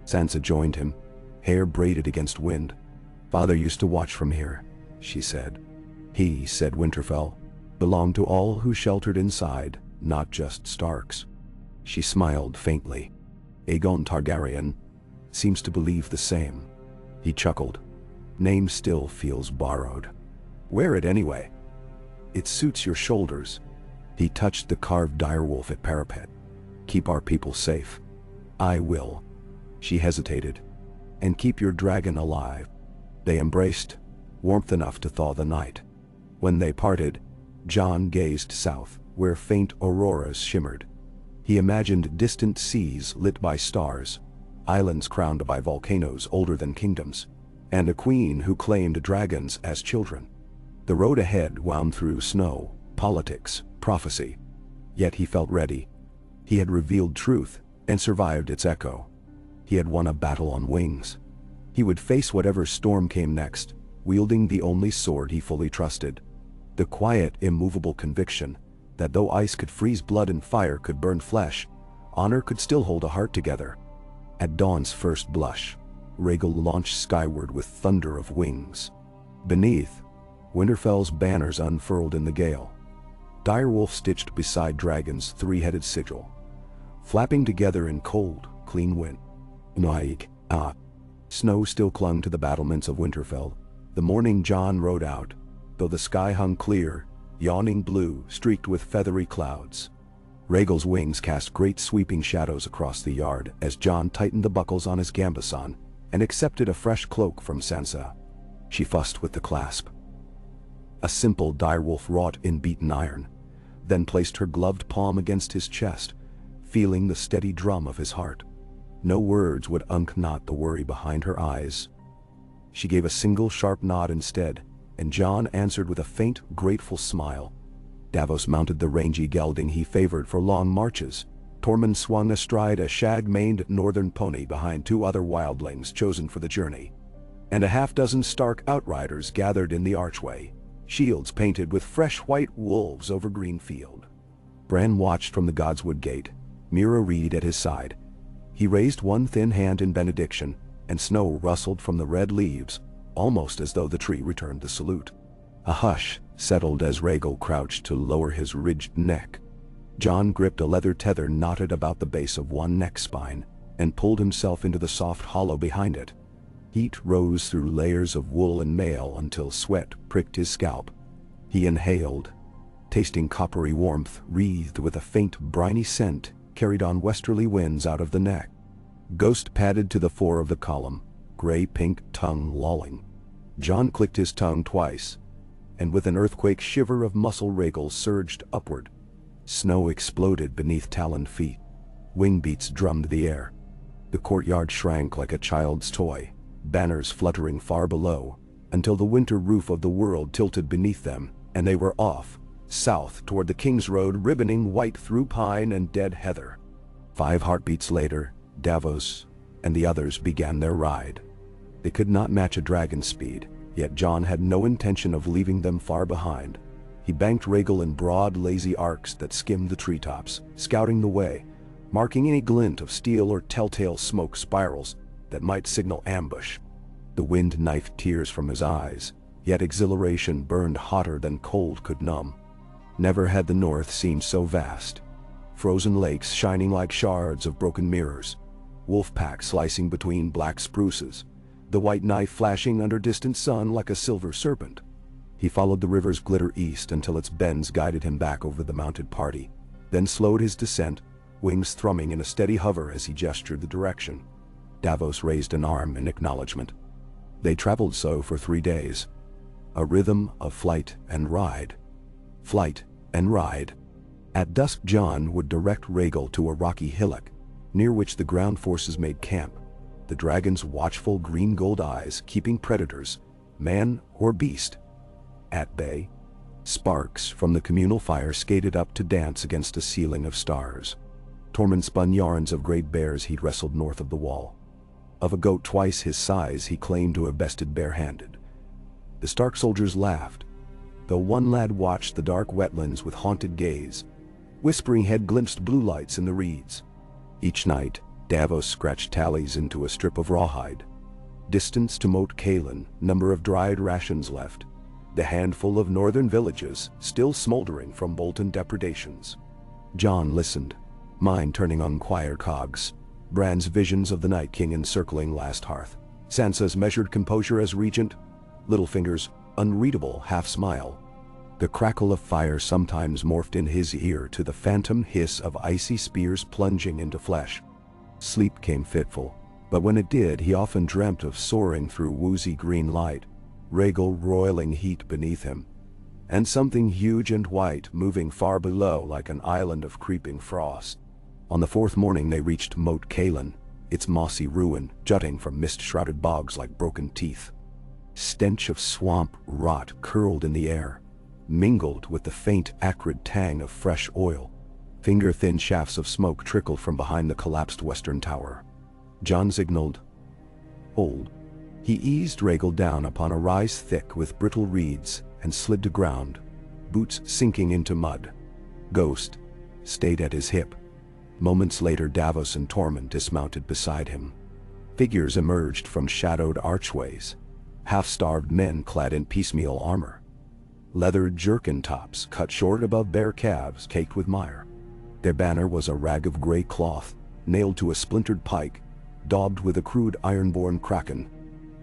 Sansa joined him, hair braided against wind. "Father used to watch from here," she said. He, said Winterfell, belonged to all who sheltered inside, not just Starks. She smiled faintly. "Aegon Targaryen seems to believe the same." He chuckled. "Name still feels borrowed. Wear it anyway. It suits your shoulders." He touched the carved direwolf at parapet. "Keep our people safe." "I will." She hesitated. "And keep your dragon alive." They embraced, warmth enough to thaw the night. When they parted, Jon gazed south, where faint auroras shimmered. He imagined distant seas lit by stars, islands crowned by volcanoes older than kingdoms, and a queen who claimed dragons as children. The road ahead wound through snow, politics, prophecy. Yet he felt ready. He had revealed truth and survived its echo. He had won a battle on wings. He would face whatever storm came next, wielding the only sword he fully trusted. The quiet, immovable conviction that though ice could freeze blood and fire could burn flesh, honor could still hold a heart together. At dawn's first blush, Rhaegal launched skyward with thunder of wings. Beneath, Winterfell's banners unfurled in the gale. Direwolf stitched beside Dragon's three-headed sigil, flapping together in cold, clean wind. Snow still clung to the battlements of Winterfell. The morning Jon rode out, though the sky hung clear, yawning blue, streaked with feathery clouds. Rhaegal's wings cast great sweeping shadows across the yard as Jon tightened the buckles on his gambeson and accepted a fresh cloak from Sansa. She fussed with the clasp. A simple direwolf wrought in beaten iron, then placed her gloved palm against his chest, feeling the steady drum of his heart. No words would unknot the worry behind her eyes. She gave a single sharp nod instead, and Jon answered with a faint, grateful smile. Davos mounted the rangy gelding he favored for long marches. Tormund swung astride a shag-maned northern pony behind two other wildlings chosen for the journey. And a half-dozen Stark outriders gathered in the archway, shields painted with fresh white wolves over green field. Bran watched from the Godswood Gate, Mira Reed at his side. He raised one thin hand in benediction, and snow rustled from the red leaves, almost as though the tree returned the salute. A hush settled as Rhaegal crouched to lower his ridged neck. Jon gripped a leather tether knotted about the base of one neck spine, and pulled himself into the soft hollow behind it. Heat rose through layers of wool and mail until sweat pricked his scalp. He inhaled, tasting coppery warmth wreathed with a faint briny scent carried on westerly winds out of the neck. Ghost padded to the fore of the column, gray-pink tongue lolling. Jon clicked his tongue twice, and with an earthquake shiver of muscle Rhaegal surged upward. Snow exploded beneath taloned feet. Wing beats drummed the air. The courtyard shrank like a child's toy, banners fluttering far below, until the winter roof of the world tilted beneath them, and they were off, south toward the King's Road ribboning white through pine and dead heather. 5 heartbeats later, Davos and the others began their ride. They could not match a dragon's speed, yet Jon had no intention of leaving them far behind. He banked Rhaegal in broad, lazy arcs that skimmed the treetops, scouting the way, marking any glint of steel or telltale smoke spirals that might signal ambush. The wind knifed tears from his eyes, yet exhilaration burned hotter than cold could numb. Never had the north seemed so vast. Frozen lakes shining like shards of broken mirrors, wolf packs slicing between black spruces, the white knife flashing under distant sun like a silver serpent. He followed the river's glitter east until its bends guided him back over the mounted party, then slowed his descent, wings thrumming in a steady hover as he gestured the direction. Davos raised an arm in acknowledgement. They traveled so for 3 days. A rhythm of flight and ride. Flight and ride. At dusk Jon would direct Rhaegal to a rocky hillock, near which the ground forces made camp, the dragon's watchful green-gold eyes keeping predators, man or beast, at bay. Sparks from the communal fire skated up to dance against a ceiling of stars. Tormund spun yarns of great bears he'd wrestled north of the wall. Of a goat twice his size he claimed to have bested barehanded. The Stark soldiers laughed, though one lad watched the dark wetlands with haunted gaze. Whispering head glimpsed blue lights in the reeds. Each night, Davos scratched tallies into a strip of rawhide. Distance to Moat Cailin, number of dried rations left. The handful of northern villages still smoldering from Bolton depredations. Jon listened, mind turning on choir cogs. Bran's visions of the Night King encircling last hearth. Sansa's measured composure as regent. Littlefinger's unreadable half-smile. The crackle of fire sometimes morphed in his ear to the phantom hiss of icy spears plunging into flesh. Sleep came fitful, but when it did he often dreamt of soaring through woozy green light, Rhaegal roiling heat beneath him, and something huge and white moving far below like an island of creeping frost. On the 4th morning they reached Moat Cailin, its mossy ruin jutting from mist-shrouded bogs like broken teeth. Stench of swamp rot curled in the air, mingled with the faint acrid tang of fresh oil. Finger-thin shafts of smoke trickled from behind the collapsed western tower. Jon signaled, "Hold." He eased Rhaegal down upon a rise thick with brittle reeds and slid to ground, boots sinking into mud. Ghost stayed at his hip. Moments later Davos and Tormund dismounted beside him. Figures emerged from shadowed archways, half-starved men clad in piecemeal armor. Leather jerkin tops cut short above bare calves caked with mire. Their banner was a rag of gray cloth, nailed to a splintered pike, daubed with a crude iron-born kraken.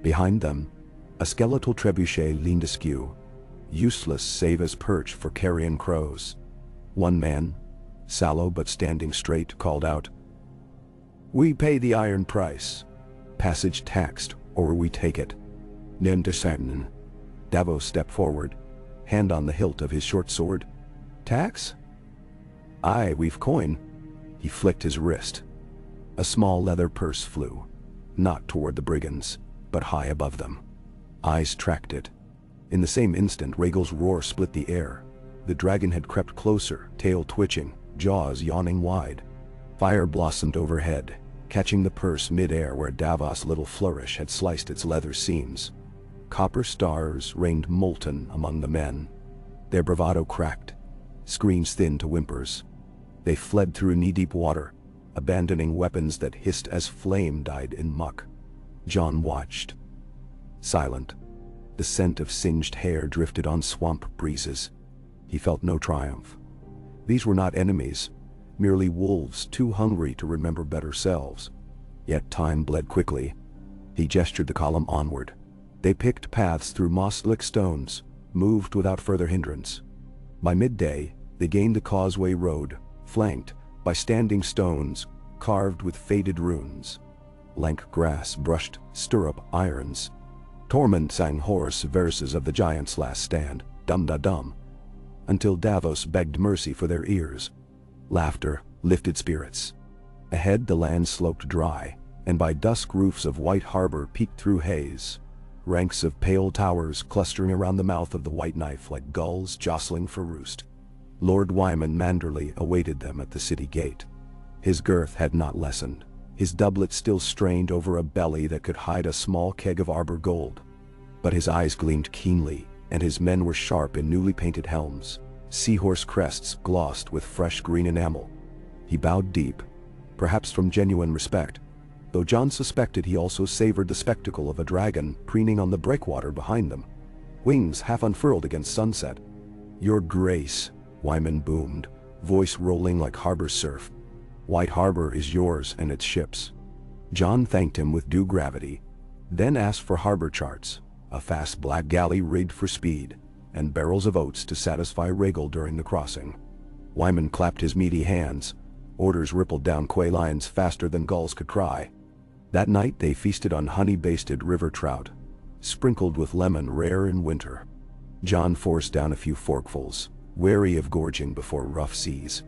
Behind them, a skeletal trebuchet leaned askew, useless save as perch for carrion crows. One man, sallow but standing straight, called out, "We pay the iron price. Passage taxed, or we take it." Nendesanen. Davos stepped forward, hand on the hilt of his short sword. "Tax? Aye, we've coin." He flicked his wrist. A small leather purse flew, not toward the brigands, but high above them. Eyes tracked it. In the same instant Rhaegal's roar split the air. The dragon had crept closer, tail twitching, jaws yawning wide. Fire blossomed overhead, catching the purse mid-air where Davos' little flourish had sliced its leather seams. Copper stars rained molten among the men. Their bravado cracked, screens thinned to whimpers. They fled through knee-deep water, abandoning weapons that hissed as flame died in muck. Jon watched, silent. The scent of singed hair drifted on swamp breezes. He felt no triumph. These were not enemies, merely wolves too hungry to remember better selves. Yet time bled quickly. He gestured the column onward. They picked paths through moss-licked stones, moved without further hindrance. By midday, they gained the causeway road, flanked by standing stones carved with faded runes. Lank grass brushed stirrup irons. Tormund sang hoarse verses of the giant's last stand, dum-da-dum, until Davos begged mercy for their ears. Laughter lifted spirits. Ahead the land sloped dry, and by dusk roofs of White Harbor peeked through haze. Ranks of pale towers clustering around the mouth of the White Knife like gulls jostling for roost. Lord Wyman Manderley awaited them at the city gate. His girth had not lessened, his doublet still strained over a belly that could hide a small keg of arbor gold. But his eyes gleamed keenly, and his men were sharp in newly painted helms, seahorse crests glossed with fresh green enamel. He bowed deep, perhaps from genuine respect, though Jon suspected he also savored the spectacle of a dragon preening on the breakwater behind them, wings half unfurled against sunset. "Your Grace," Wyman boomed, voice rolling like harbor surf. "White Harbor is yours and its ships." Jon thanked him with due gravity, then asked for harbor charts, a fast black galley rigged for speed, and barrels of oats to satisfy Rhaegal during the crossing. Wyman clapped his meaty hands. Orders rippled down quay lines faster than gulls could cry. That night they feasted on honey-basted river trout, sprinkled with lemon rare in winter. Jon forced down a few forkfuls, wary of gorging before rough seas.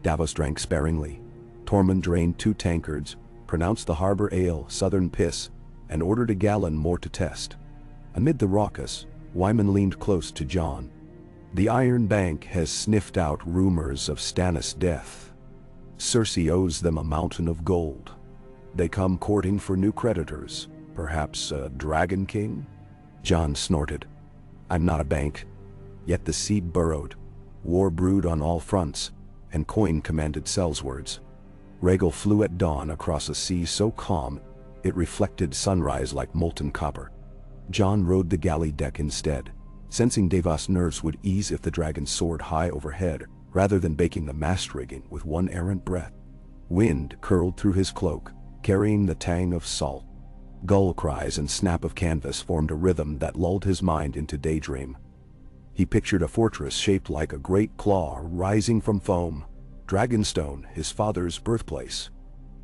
Davos drank sparingly. Tormund drained 2 tankards, pronounced the harbor ale southern piss, and ordered a gallon more to test. Amid the raucous, Wyman leaned close to Jon. "The Iron Bank has sniffed out rumors of Stannis' death. Cersei owes them a mountain of gold. They come courting for new creditors, perhaps a Dragon King?" Jon snorted. "I'm not a bank." Yet the sea burrowed. War brewed on all fronts, and coin commanded sellswords. Rhaegal flew at dawn across a sea so calm it reflected sunrise like molten copper. Jon rode the galley deck instead, sensing Davos' nerves would ease if the dragon soared high overhead, rather than baking the mast rigging with one errant breath. Wind curled through his cloak, carrying the tang of salt. Gull cries and snap of canvas formed a rhythm that lulled his mind into daydream. He pictured a fortress shaped like a great claw rising from foam, Dragonstone, his father's birthplace.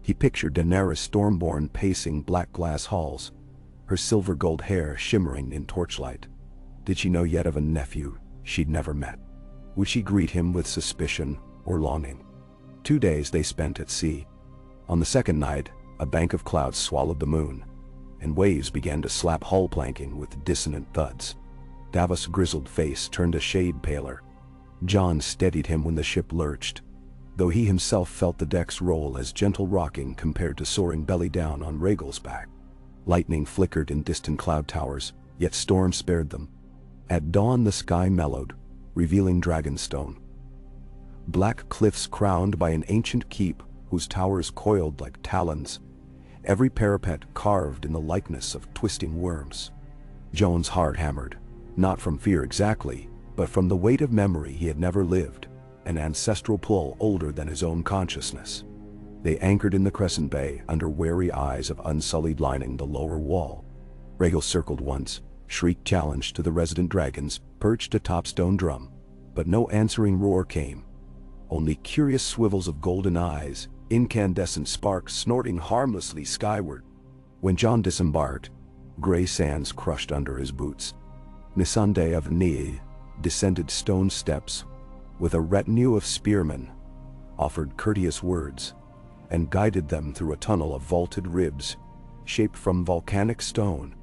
He pictured Daenerys Stormborn pacing black glass halls, her silver gold hair shimmering in torchlight. Did she know yet of a nephew she'd never met? Would she greet him with suspicion or longing? 2 days they spent at sea. On the second night, a bank of clouds swallowed the moon, and waves began to slap hull planking with dissonant thuds. Davos' grizzled face turned a shade paler. Jon steadied him when the ship lurched, though he himself felt the decks roll as gentle rocking compared to soaring belly down on Rhaegal's back. Lightning flickered in distant cloud towers, yet storm spared them. At dawn the sky mellowed, revealing Dragonstone. Black cliffs crowned by an ancient keep whose towers coiled like talons, every parapet carved in the likeness of twisting worms. Jon's heart hammered, not from fear exactly, but from the weight of memory he had never lived, an ancestral pull older than his own consciousness. They anchored in the Crescent Bay under wary eyes of Unsullied lining the lower wall. Rhaegal circled once, shrieked challenge to the resident dragons perched atop stone drum, but no answering roar came. Only curious swivels of golden eyes, incandescent sparks snorting harmlessly skyward. When Jon disembarked, gray sands crushed under his boots. Missandei of Nii descended stone steps with a retinue of spearmen, offered courteous words, and guided them through a tunnel of vaulted ribs, shaped from volcanic stone.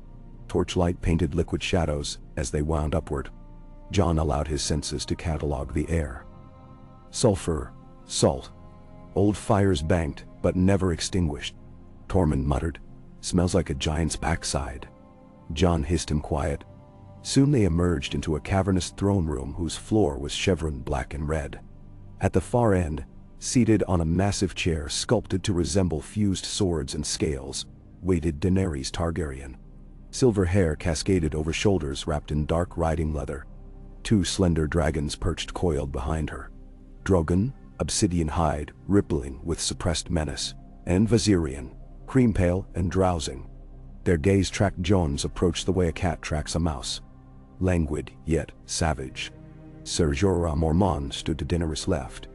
Torchlight painted liquid shadows as they wound upward. Jon allowed his senses to catalog the air. Sulfur, salt, old fires banked but never extinguished. Tormund muttered, "Smells like a giant's backside." Jon hissed him quiet. Soon they emerged into a cavernous throne room whose floor was chevroned black and red. At the far end, seated on a massive chair sculpted to resemble fused swords and scales, waited Daenerys Targaryen. Silver hair cascaded over shoulders wrapped in dark riding leather. 2 slender dragons perched coiled behind her. Drogon, obsidian hide, rippling with suppressed menace, and Viserion, cream pale and drowsing. Their gaze tracked Jon's approach the way a cat tracks a mouse. Languid, yet savage. Ser Jorah Mormont stood to Daenerys' left,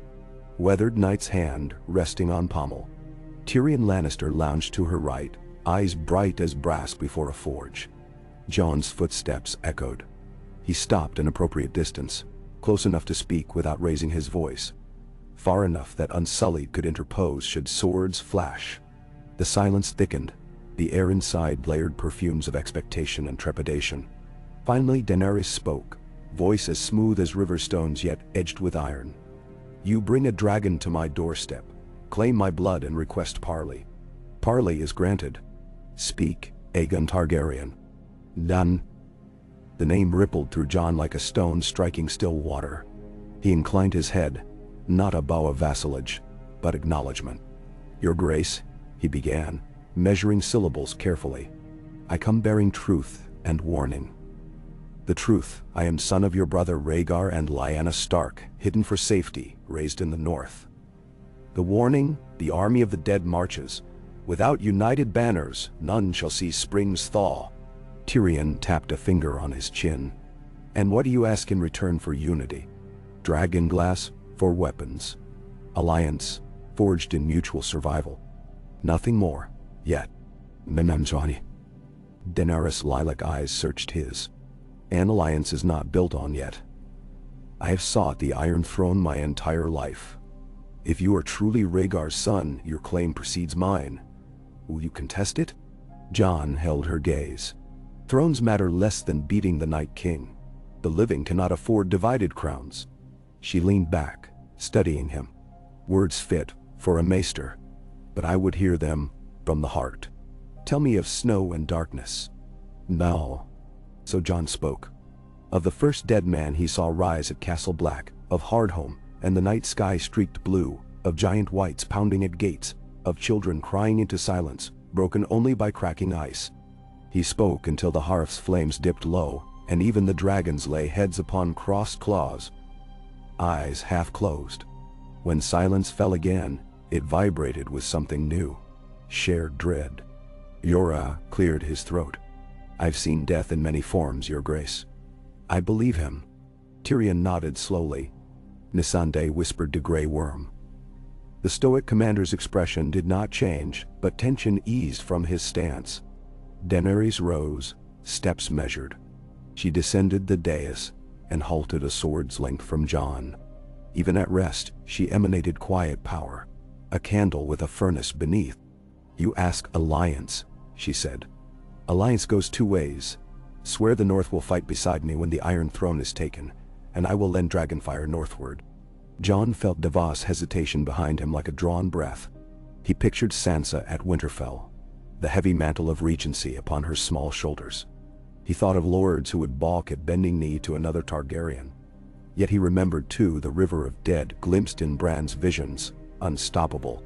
weathered knight's hand resting on pommel. Tyrion Lannister lounged to her right, eyes bright as brass before a forge. Jon's footsteps echoed. He stopped an appropriate distance, close enough to speak without raising his voice, far enough that Unsullied could interpose should swords flash. The silence thickened, the air inside layered perfumes of expectation and trepidation. Finally Daenerys spoke, voice as smooth as river stones yet edged with iron. "You bring a dragon to my doorstep, claim my blood and request parley. Parley is granted. Speak, Aegon Targaryen." "Done." The name rippled through Jon like a stone striking still water. He inclined his head, not a bow of vassalage, but acknowledgement. "Your Grace," he began, measuring syllables carefully. "I come bearing truth and warning. The truth, I am son of your brother Rhaegar and Lyanna Stark, hidden for safety, raised in the north. The warning, the army of the dead marches. Without united banners, none shall see spring's thaw." Tyrion tapped a finger on his chin. "And what do you ask in return for unity? Dragonglass for weapons. Alliance, forged in mutual survival. Nothing more, yet." Daenerys' lilac eyes searched his. "An alliance is not built on yet. I have sought the Iron Throne my entire life. If you are truly Rhaegar's son, your claim precedes mine. Will you contest it?" Jon held her gaze. "Thrones matter less than beating the Night King. The living cannot afford divided crowns." She leaned back, studying him. "Words fit for a maester, but I would hear them from the heart. Tell me of snow and darkness." "No." So Jon spoke. Of the first dead man he saw rise at Castle Black, of Hardhome and the night sky streaked blue, of giant whites pounding at gates, of children crying into silence, broken only by cracking ice. He spoke until the hearth's flames dipped low, and even the dragons lay heads upon crossed claws, eyes half closed. When silence fell again, it vibrated with something new. Shared dread. Jorah cleared his throat. "I've seen death in many forms, Your Grace." "I believe him." Tyrion nodded slowly. Missandei whispered to Grey Worm. The stoic commander's expression did not change, but tension eased from his stance. Daenerys rose, steps measured. She descended the dais and halted a sword's length from Jon. Even at rest, she emanated quiet power, a candle with a furnace beneath. "You ask alliance," she said. "Alliance goes two ways. Swear the North will fight beside me when the Iron Throne is taken, and I will lend Dragonfire northward." Jon felt Davos' hesitation behind him like a drawn breath. He pictured Sansa at Winterfell, the heavy mantle of regency upon her small shoulders. He thought of lords who would balk at bending knee to another Targaryen. Yet he remembered too the river of dead glimpsed in Bran's visions, unstoppable.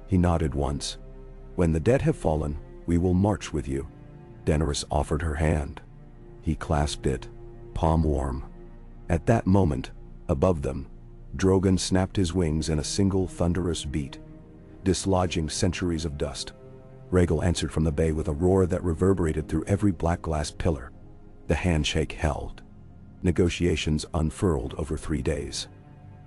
He nodded once. "When the dead have fallen, we will march with you." Daenerys offered her hand. He clasped it, palm warm. At that moment, above them, Drogon snapped his wings in a single thunderous beat, dislodging centuries of dust. Rhaegal answered from the bay with a roar that reverberated through every black glass pillar. The handshake held. Negotiations unfurled over 3 days.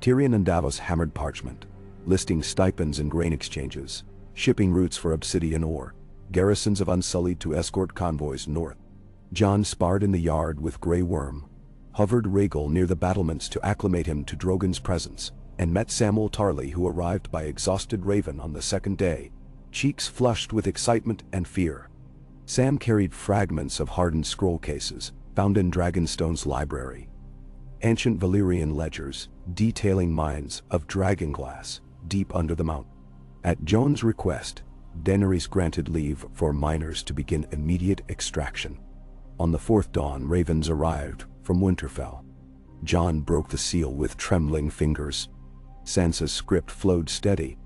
Tyrion and Davos hammered parchment, listing stipends and grain exchanges, shipping routes for obsidian ore, garrisons of Unsullied to escort convoys north. Jon sparred in the yard with Grey Worm, hovered Rhaegal near the battlements to acclimate him to Drogon's presence, and met Samwell Tarly, who arrived by exhausted Raven on the second day, cheeks flushed with excitement and fear. Sam carried fragments of hardened scroll cases, found in Dragonstone's library. Ancient Valyrian ledgers, detailing mines of dragonglass, deep under the mountain. At Jon's request, Daenerys granted leave for miners to begin immediate extraction. On the fourth dawn, ravens arrived from Winterfell. Jon broke the seal with trembling fingers. Sansa's script flowed steady.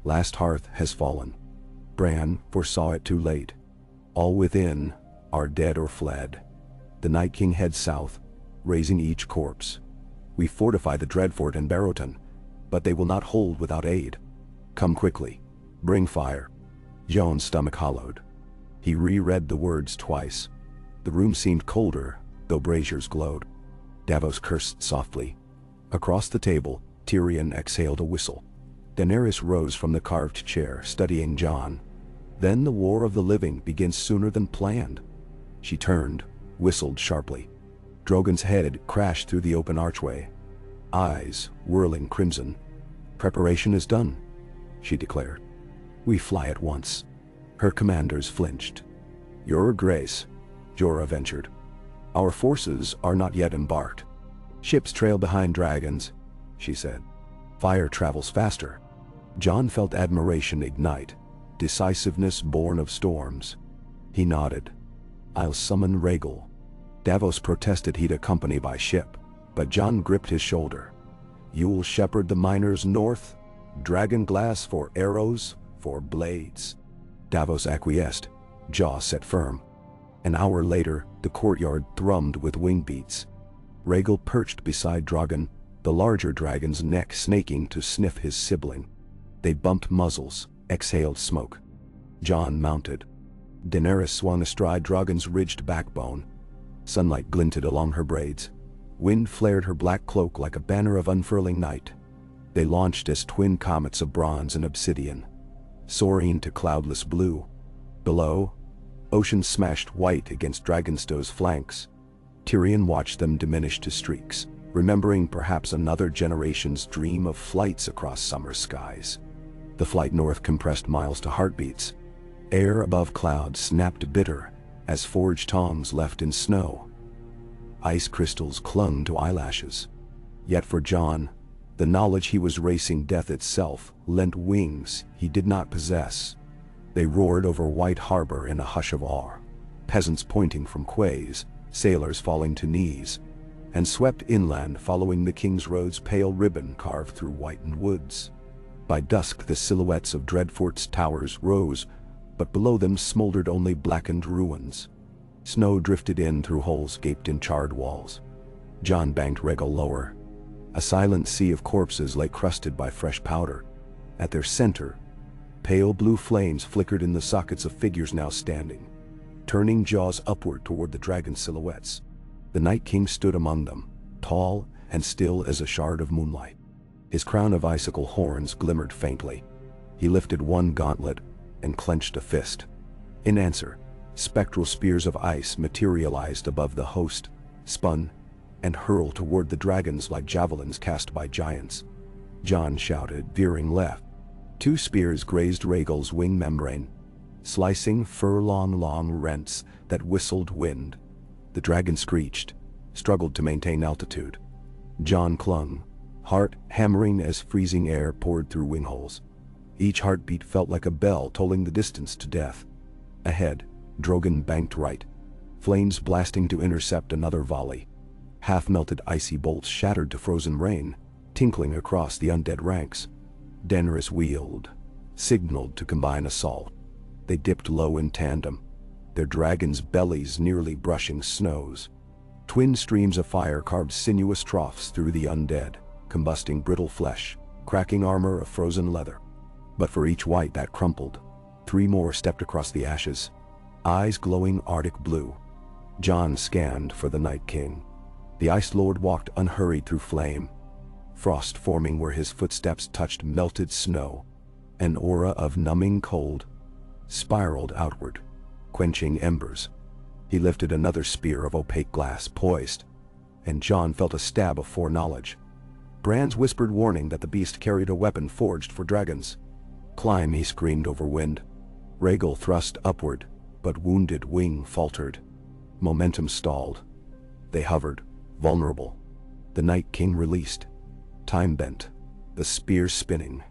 "Last hearth has fallen. Bran foresaw it too late. All within are dead or fled. The Night King heads south, raising each corpse. We fortify the Dreadfort and Barrowton, but they will not hold without aid. Come quickly. Bring fire." Jon's stomach hollowed. He reread the words twice. The room seemed colder, though braziers glowed. Davos cursed softly. Across the table, Tyrion exhaled a whistle. Daenerys rose from the carved chair, studying Jon. "Then the war of the living begins sooner than planned." She turned, whistled sharply. Drogon's head crashed through the open archway, eyes whirling crimson. "Preparation is done," she declared. "We fly at once." Her commanders flinched. "Your Grace," Jorah ventured. "Our forces are not yet embarked. Ships trail behind dragons," she said. "Fire travels faster." Jon felt admiration ignite, decisiveness born of storms. He nodded. "I'll summon Rhaegal." Davos protested he'd accompany by ship, but Jon gripped his shoulder. "You'll shepherd the miners north? Dragon glass for arrows, for blades." Davos acquiesced, jaw set firm. An hour later, the courtyard thrummed with wing beats. Rhaegal perched beside Drogon, the larger dragon's neck snaking to sniff his sibling. They bumped muzzles, exhaled smoke. Jon mounted. Daenerys swung astride Drogon's ridged backbone. Sunlight glinted along her braids. Wind flared her black cloak like a banner of unfurling night. They launched as twin comets of bronze and obsidian, soaring to cloudless blue. Below, ocean smashed white against Dragonstow's flanks. Tyrion watched them diminish to streaks, remembering perhaps another generation's dream of flights across summer skies. The flight north compressed miles to heartbeats. Air above clouds snapped bitter as forged tongs left in snow. Ice crystals clung to eyelashes. Yet for Jon, the knowledge he was racing death itself lent wings he did not possess. They roared over White Harbor in a hush of awe, peasants pointing from quays, sailors falling to knees, and swept inland following the King's Road's pale ribbon carved through whitened woods. By dusk the silhouettes of Dreadfort's towers rose, but below them smoldered only blackened ruins. Snow drifted in through holes gaped in charred walls. Jon banked Rhaegal lower. A silent sea of corpses lay crusted by fresh powder. At their center, pale blue flames flickered in the sockets of figures now standing, turning jaws upward toward the dragon silhouettes. The Night King stood among them, tall and still as a shard of moonlight. His crown of icicle horns glimmered faintly. He lifted one gauntlet and clenched a fist. In answer, spectral spears of ice materialized above the host, spun, and hurled toward the dragons like javelins cast by giants. Jon shouted, veering left. Two spears grazed Rhaegal's wing membrane, slicing furlong-long rents that whistled wind. The dragon screeched, struggled to maintain altitude. Jon clung, heart hammering as freezing air poured through wingholes. Each heartbeat felt like a bell tolling the distance to death. Ahead, Drogon banked right, flames blasting to intercept another volley. Half-melted icy bolts shattered to frozen rain, tinkling across the undead ranks. Daenerys wheeled, signaled to combine assault. They dipped low in tandem, their dragons' bellies nearly brushing snows. Twin streams of fire carved sinuous troughs through the undead, combusting brittle flesh, cracking armor of frozen leather. But for each wight that crumpled, 3 more stepped across the ashes, eyes glowing Arctic blue. Jon scanned for the Night King. The Ice Lord walked unhurried through flame, frost forming where his footsteps touched melted snow. An aura of numbing cold spiraled outward, quenching embers. He lifted another spear of opaque glass, poised, and Jon felt a stab of foreknowledge. Bran's whispered warning that the beast carried a weapon forged for dragons. "Climb," he screamed over wind. Rhaegal thrust upward, but wounded wing faltered. Momentum stalled. They hovered, vulnerable. The Night King released. Time bent, the spear spinning,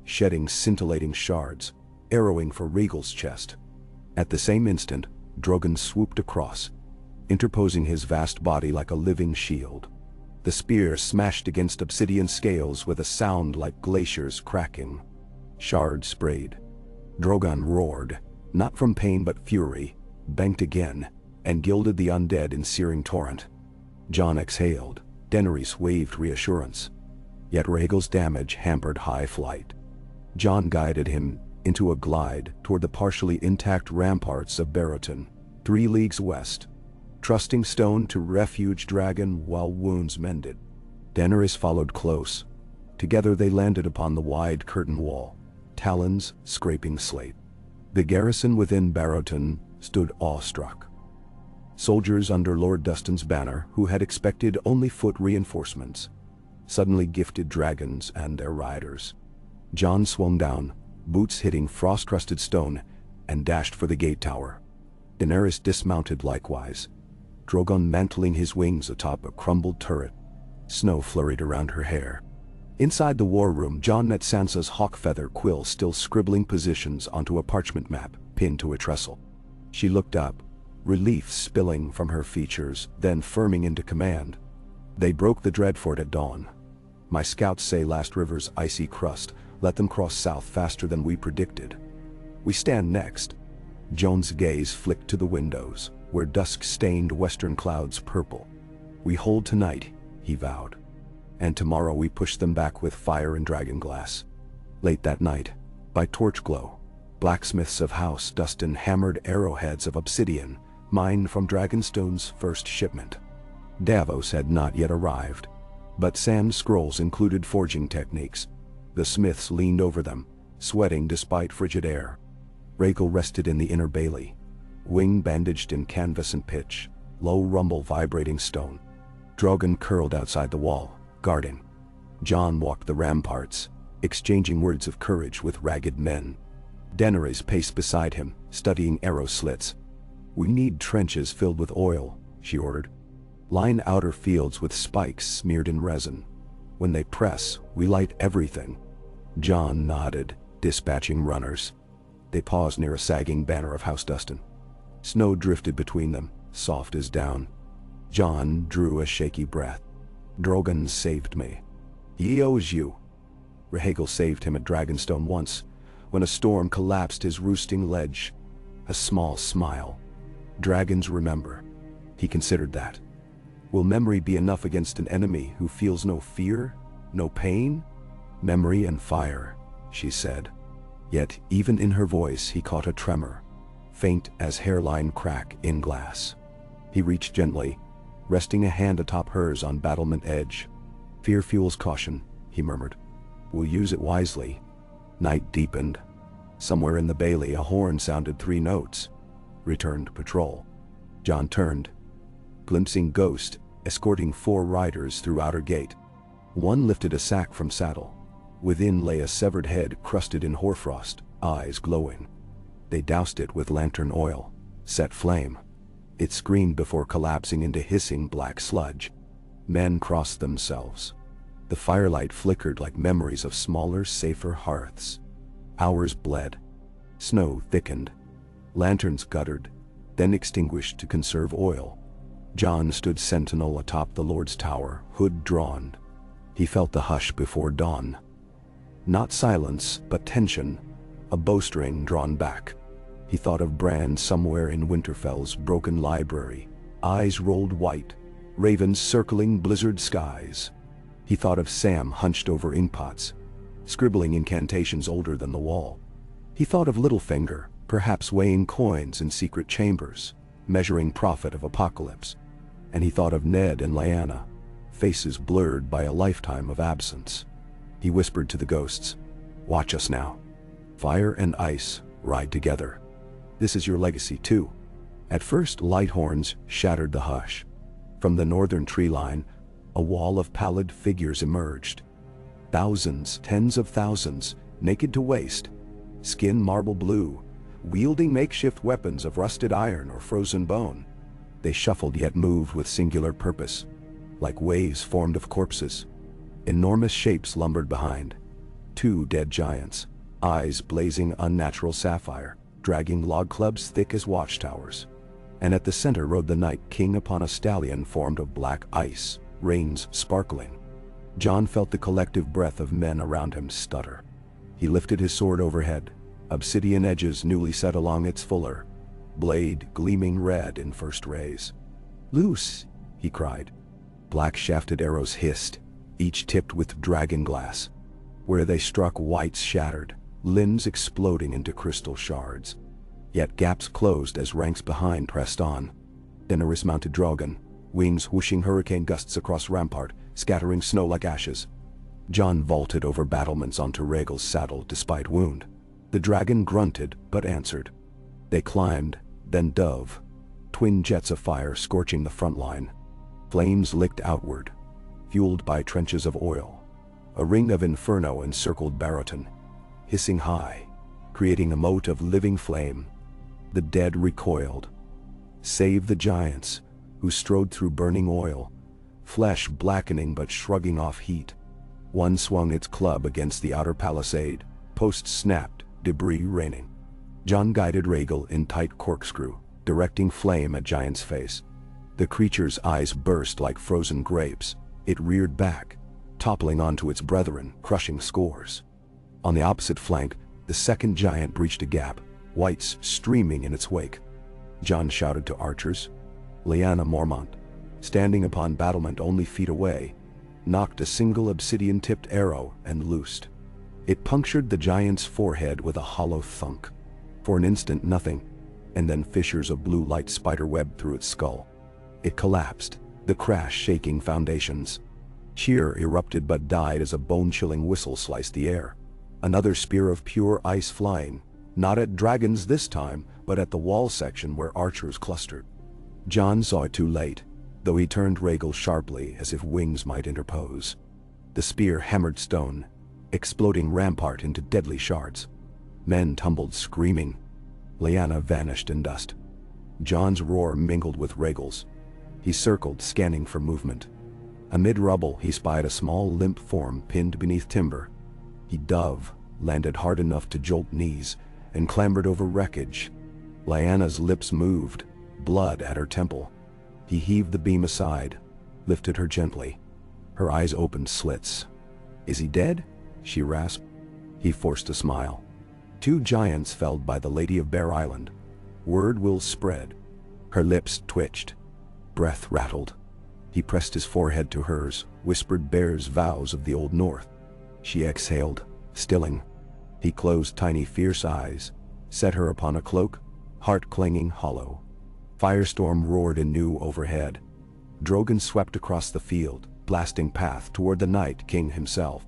shedding scintillating shards, arrowing for Rhaegal's chest. At the same instant, Drogon swooped across, interposing his vast body like a living shield. The spear smashed against obsidian scales with a sound like glaciers cracking. Shards sprayed. Drogon roared, not from pain but fury, banked again, and gilded the undead in searing torrent. Jon exhaled. Daenerys waved reassurance. Yet Rhaegal's damage hampered high flight. Jon guided him into a glide toward the partially intact ramparts of Barrowton, 3 leagues west, trusting stone to refuge dragon while wounds mended. Daenerys followed close. Together they landed upon the wide curtain wall, talons scraping slate. The garrison within Barrowton stood awestruck. Soldiers under Lord Dustin's banner, who had expected only foot reinforcements, suddenly gifted dragons and their riders. Jon swung down, boots hitting frost-crusted stone, and dashed for the gate tower. Daenerys dismounted likewise, Drogon mantling his wings atop a crumbled turret. Snow flurried around her hair. Inside the war room, Jon met Sansa's hawk feather quill still scribbling positions onto a parchment map pinned to a trestle. She looked up, relief spilling from her features, then firming into command. They broke the Dreadfort at dawn. My scouts say Last River's icy crust let them cross south faster than we predicted. We stand next. Joan's gaze flicked to the windows, where dusk stained western clouds purple. We hold tonight, he vowed. And tomorrow we push them back with fire and dragon glass. Late that night, by torch glow, blacksmiths of House Dustin hammered arrowheads of obsidian, mined from Dragonstone's first shipment. Davos had not yet arrived, but sand scrolls included forging techniques. The smiths leaned over them, sweating despite frigid air. Rhaegal rested in the inner bailey, wing bandaged in canvas and pitch, low rumble vibrating stone. Drogon curled outside the wall, guarding. Jon walked the ramparts, exchanging words of courage with ragged men. Daenerys paced beside him, studying arrow slits. "We need trenches filled with oil," she ordered. "Line outer fields with spikes smeared in resin. When they press, we light everything." Jon nodded, dispatching runners. They paused near a sagging banner of House Dustin. Snow drifted between them, soft as down. Jon drew a shaky breath. "Drogon saved me. He owes you." Rhaegal saved him at Dragonstone once, when a storm collapsed his roosting ledge. A small smile. Dragons remember. He considered that. Will memory be enough against an enemy who feels no fear, no pain? "Memory and fire," she said. Yet even in her voice he caught a tremor, faint as hairline crack in glass. He reached gently, resting a hand atop hers on battlement edge. "Fear fuels caution," he murmured. "We'll use it wisely." Night deepened. Somewhere in the bailey a horn sounded 3 notes. Returned patrol. Jon turned, glimpsing Ghost escorting 4 riders through outer gate. One lifted a sack from saddle. Within lay a severed head crusted in hoarfrost, eyes glowing. They doused it with lantern oil, set flame. It screamed before collapsing into hissing black sludge. Men crossed themselves. The firelight flickered like memories of smaller, safer hearths. Hours bled. Snow thickened. Lanterns guttered, then extinguished to conserve oil. Jon stood sentinel atop the Lord's Tower, hood drawn. He felt the hush before dawn. Not silence, but tension, a bowstring drawn back. He thought of Bran somewhere in Winterfell's broken library, eyes rolled white, ravens circling blizzard skies. He thought of Sam hunched over inkpots, scribbling incantations older than the wall. He thought of Littlefinger, perhaps weighing coins in secret chambers, measuring profit of apocalypse. And he thought of Ned and Lyanna, faces blurred by a lifetime of absence. He whispered to the ghosts, "Watch us now. Fire and ice ride together. This is your legacy too." At first light horns shattered the hush. From the northern tree line, a wall of pallid figures emerged. Thousands, tens of thousands, naked to waist, skin marble blue, wielding makeshift weapons of rusted iron or frozen bone. They shuffled yet moved with singular purpose, like waves formed of corpses. Enormous shapes lumbered behind. 2 dead giants, eyes blazing unnatural sapphire, dragging log clubs thick as watchtowers. And at the center rode the Night King upon a stallion formed of black ice, reins sparkling. Jon felt the collective breath of men around him stutter. He lifted his sword overhead, obsidian edges newly set along its fuller, blade gleaming red in first rays. "Loose!" he cried. Black shafted arrows hissed, each tipped with dragon glass. Where they struck, whites shattered, limbs exploding into crystal shards. Yet gaps closed as ranks behind pressed on. Daenerys mounted Drogon, wings whooshing hurricane gusts across rampart, scattering snow like ashes. Jon vaulted over battlements onto Rhaegal's saddle despite wound. The dragon grunted but answered. They climbed, then dove, twin jets of fire scorching the front line. Flames licked outward, fueled by trenches of oil. A ring of inferno encircled Barrowton, hissing high, creating a moat of living flame. The dead recoiled. Save the giants, who strode through burning oil, flesh blackening but shrugging off heat. One swung its club against the outer palisade, posts snapped, debris raining. Jon guided Rhaegal in tight corkscrew, directing flame at Giant's face. The creature's eyes burst like frozen grapes. It reared back, toppling onto its brethren, crushing scores. On the opposite flank, the second giant breached a gap, whites streaming in its wake. Jon shouted to archers. Lyanna Mormont, standing upon battlement only feet away, knocked a single obsidian-tipped arrow and loosed. It punctured the giant's forehead with a hollow thunk. For an instant nothing, and then fissures of blue light spiderwebbed through its skull. It collapsed, the crash shaking foundations. Cheer erupted but died as a bone-chilling whistle sliced the air. Another spear of pure ice flying, not at dragons this time, but at the wall section where archers clustered. Jon saw it too late, though he turned Rhaegal sharply as if wings might interpose. The spear hammered stone, exploding rampart into deadly shards. Men tumbled screaming. Lyanna vanished in dust. Jon's roar mingled with Rhaegal's. He circled, scanning for movement. Amid rubble, he spied a small limp form pinned beneath timber. He dove, landed hard enough to jolt knees, and clambered over wreckage. Lyanna's lips moved, blood at her temple. He heaved the beam aside, lifted her gently. Her eyes opened slits. "Is he dead?" she rasped. He forced a smile. "2 giants felled by the Lady of Bear Island. Word will spread." Her lips twitched. Breath rattled. He pressed his forehead to hers, whispered Bear's vows of the Old North. She exhaled, stilling. He closed tiny fierce eyes, set her upon a cloak, heart clanging hollow. Firestorm roared anew overhead. Drogon swept across the field, blasting path toward the Night King himself.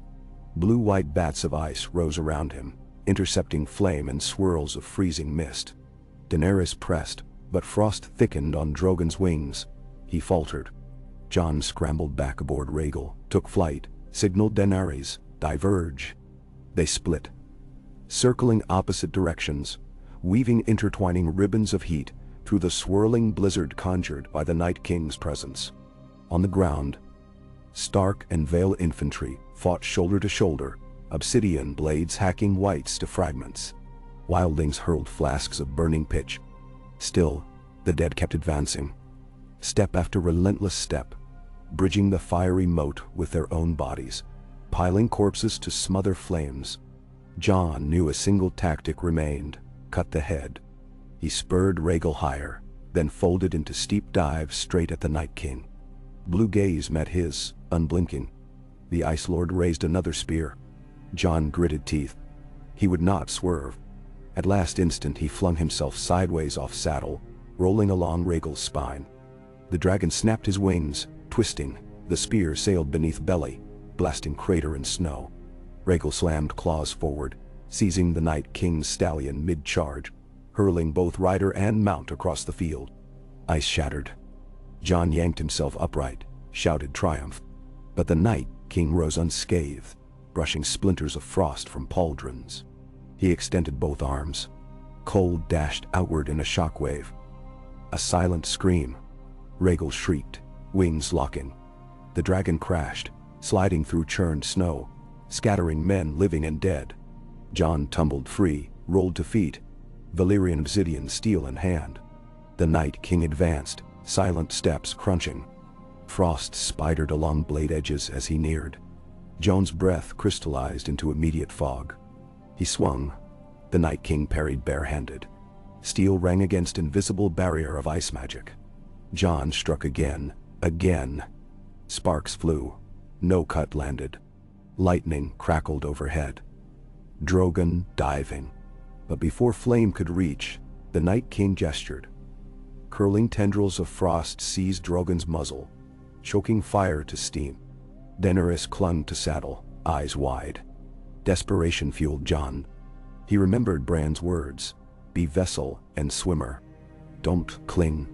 Blue-white bats of ice rose around him, intercepting flame and swirls of freezing mist. Daenerys pressed, but frost thickened on Drogon's wings. He faltered. Jon scrambled back aboard Rhaegal, took flight, signaled Daenerys, "Diverge." They split, circling opposite directions, weaving intertwining ribbons of heat through the swirling blizzard conjured by the Night King's presence. On the ground, Stark and Vale infantry fought shoulder to shoulder, obsidian blades hacking whites to fragments. Wildlings hurled flasks of burning pitch. Still, the dead kept advancing, step after relentless step, bridging the fiery moat with their own bodies, piling corpses to smother flames. Jon knew a single tactic remained: cut the head. He spurred Rhaegal higher, then folded into steep dives straight at the Night King. Blue gaze met his, unblinking. The Ice Lord raised another spear. Jon gritted teeth. He would not swerve. At last instant he flung himself sideways off saddle, rolling along Rhaegal's spine. The dragon snapped his wings, twisting. The spear sailed beneath belly, blasting crater and snow. Rhaegal slammed claws forward, seizing the Night King's stallion mid-charge, hurling both rider and mount across the field. Ice shattered. Jon yanked himself upright, shouted triumph. But the Night King rose unscathed, brushing splinters of frost from pauldrons. He extended both arms. Cold dashed outward in a shockwave. A silent scream. Rhaegal shrieked, wings locking. The dragon crashed, sliding through churned snow, scattering men living and dead. Jon tumbled free, rolled to feet, Valyrian obsidian steel in hand. The Night King advanced, silent steps crunching. Frost spidered along blade edges as he neared. Jon's breath crystallized into immediate fog. He swung. The Night King parried barehanded. Steel rang against invisible barrier of ice magic. Jon struck again, again. Sparks flew. No cut landed. Lightning crackled overhead. Drogon diving. But before flame could reach, the Night King gestured. Curling tendrils of frost seized Drogon's muzzle, choking fire to steam. Daenerys clung to saddle, eyes wide. Desperation fueled Jon. He remembered Bran's words: be vessel and swimmer. Don't cling.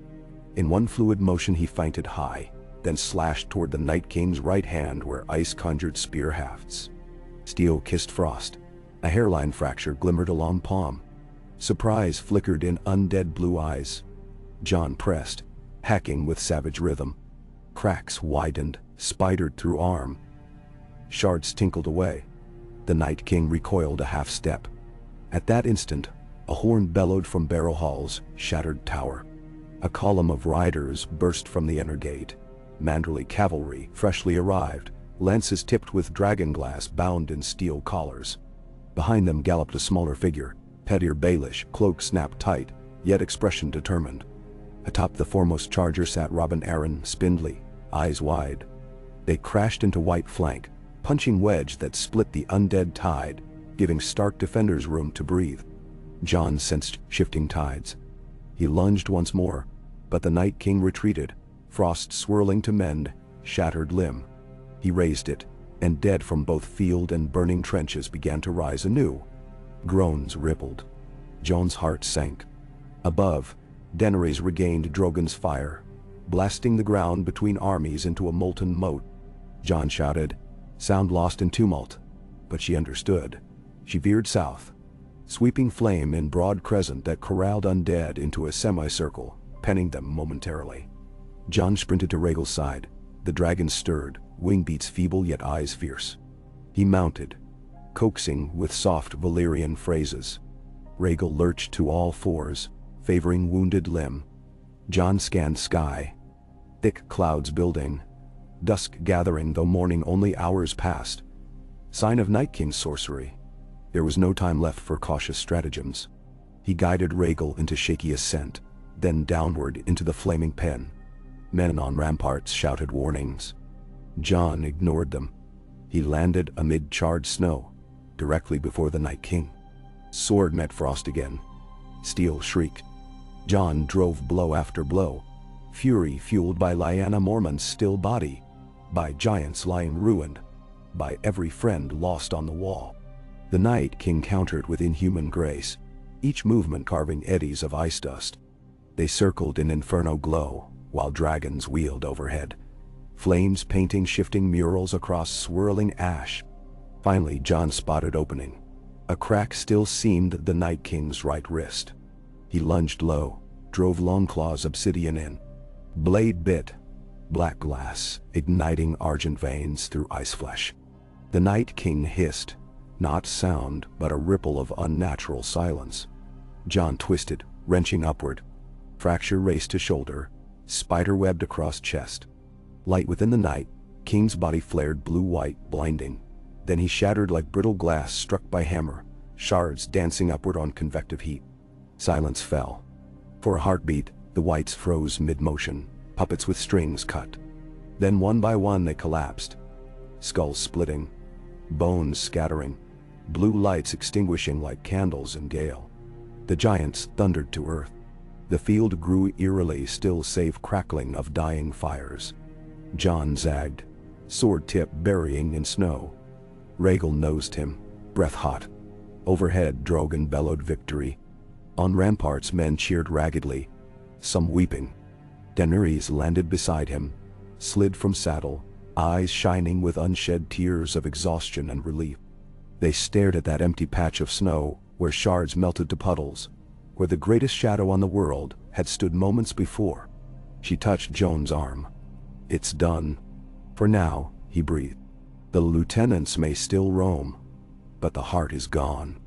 In one fluid motion he feinted high, then slashed toward the Night King's right hand where ice conjured spear hafts. Steel kissed frost. A hairline fracture glimmered along palm. Surprise flickered in undead blue eyes. Jon pressed, hacking with savage rhythm. Cracks widened, spidered through arm. Shards tinkled away. The Night King recoiled a half step. At that instant, a horn bellowed from Barrow Hall's shattered tower. A column of riders burst from the inner gate. Manderly cavalry, freshly arrived, lances tipped with dragonglass bound in steel collars. Behind them galloped a smaller figure, Petyr Baelish, cloak snapped tight, yet expression determined. Atop the foremost charger sat Robin Arryn, spindly, eyes wide. They crashed into white flank, punching wedge that split the undead tide, giving Stark defenders room to breathe. Jon sensed shifting tides. He lunged once more, but the Night King retreated, frost swirling to mend, shattered limb. He raised it, and dead from both field and burning trenches began to rise anew. Groans rippled. Jon's heart sank. Above, Daenerys regained Drogon's fire, blasting the ground between armies into a molten moat. Jon shouted, sound lost in tumult. But she understood. She veered south, sweeping flame in broad crescent that corralled undead into a semicircle, penning them momentarily. Jon sprinted to Rhaegal's side. The dragon stirred, wing beats feeble yet eyes fierce. He mounted, coaxing with soft Valyrian phrases. Rhaegal lurched to all fours, favoring wounded limb. Jon scanned sky. Thick clouds building. Dusk gathering, though morning only hours passed. Sign of Night King's sorcery. There was no time left for cautious stratagems. He guided Rhaegal into shaky ascent, then downward into the flaming pen. Men on ramparts shouted warnings. Jon ignored them. He landed amid charred snow, directly before the Night King. Sword met frost again. Steel shrieked. Jon drove blow after blow, fury fueled by Lyanna Mormont's still body, by giants lying ruined, by every friend lost on the wall. The Night King countered with inhuman grace, each movement carving eddies of ice dust. They circled in inferno glow, while dragons wheeled overhead, flames painting shifting murals across swirling ash. Finally, Jon spotted opening. A crack still seamed the Night King's right wrist. He lunged low, drove Longclaw's obsidian in. Blade bit, black glass, igniting argent veins through ice flesh. The Night King hissed, not sound, but a ripple of unnatural silence. Jon twisted, wrenching upward. Fracture raced to shoulder, spider-webbed across chest. Light within the night, King's body flared blue-white, blinding. Then he shattered like brittle glass struck by hammer, shards dancing upward on convective heat. Silence fell. For a heartbeat, the whites froze mid-motion, puppets with strings cut. Then one by one they collapsed. Skulls splitting, bones scattering, blue lights extinguishing like candles in gale. The giants thundered to earth. The field grew eerily still save crackling of dying fires. Jon zagged, sword tip burying in snow. Rhaegal nosed him, breath hot. Overhead Drogon bellowed victory. On ramparts men cheered raggedly, some weeping. Daenerys landed beside him, slid from saddle, eyes shining with unshed tears of exhaustion and relief. They stared at that empty patch of snow where shards melted to puddles, where the greatest shadow on the world had stood moments before. She touched Jon's arm. It's done. For now, he breathed. The lieutenants may still roam, but the heart is gone.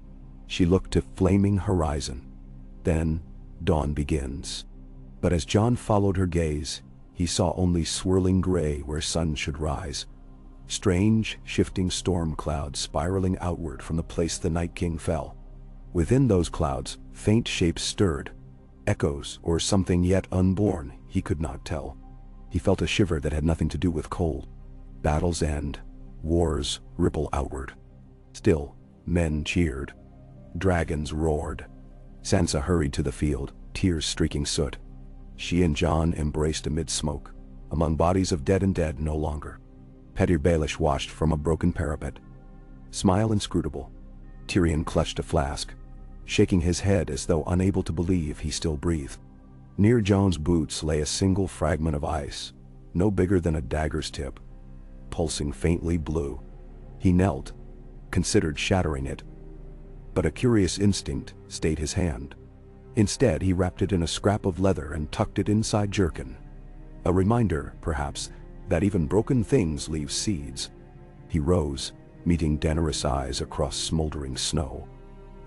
She looked to flaming horizon. Then, dawn begins. But as Jon followed her gaze, he saw only swirling gray where sun should rise. Strange, shifting storm clouds spiraling outward from the place the Night King fell. Within those clouds, faint shapes stirred. Echoes or something yet unborn, he could not tell. He felt a shiver that had nothing to do with cold. Battles end. Wars ripple outward. Still, men cheered. Dragons roared. Sansa hurried to the field, tears streaking soot. She and Jon embraced amid smoke, among bodies of dead and dead no longer. Petyr Baelish watched from a broken parapet. Smile inscrutable. Tyrion clutched a flask, shaking his head as though unable to believe he still breathed. Near Jon's boots lay a single fragment of ice, no bigger than a dagger's tip, pulsing faintly blue. He knelt, considered shattering it, but a curious instinct stayed his hand. Instead, he wrapped it in a scrap of leather and tucked it inside jerkin. A reminder, perhaps, that even broken things leave seeds. He rose, meeting Daenerys' eyes across smoldering snow.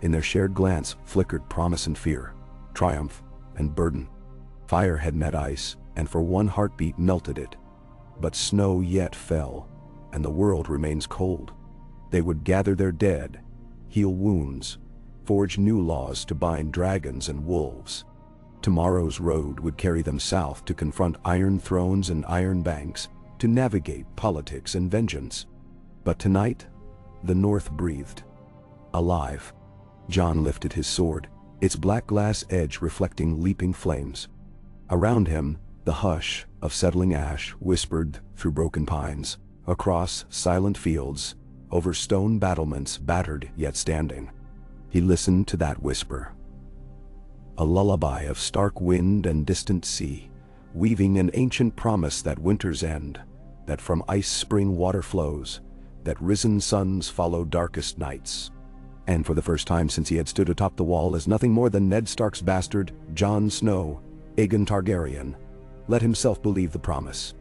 In their shared glance flickered promise and fear, triumph and burden. Fire had met ice, and for one heartbeat melted it. But snow yet fell, and the world remains cold. They would gather their dead, heal wounds, forge new laws to bind dragons and wolves. Tomorrow's road would carry them south to confront iron thrones and iron banks, to navigate politics and vengeance. But tonight, the North breathed. Alive. Jon lifted his sword, its black glass edge reflecting leaping flames. Around him, the hush of settling ash whispered through broken pines, across silent fields, over stone battlements battered yet standing. He listened to that whisper. A lullaby of stark wind and distant sea, weaving an ancient promise that winter's end, that from ice spring water flows, that risen suns follow darkest nights. And for the first time since he had stood atop the wall as nothing more than Ned Stark's bastard, Jon Snow, Aegon Targaryen, let himself believe the promise.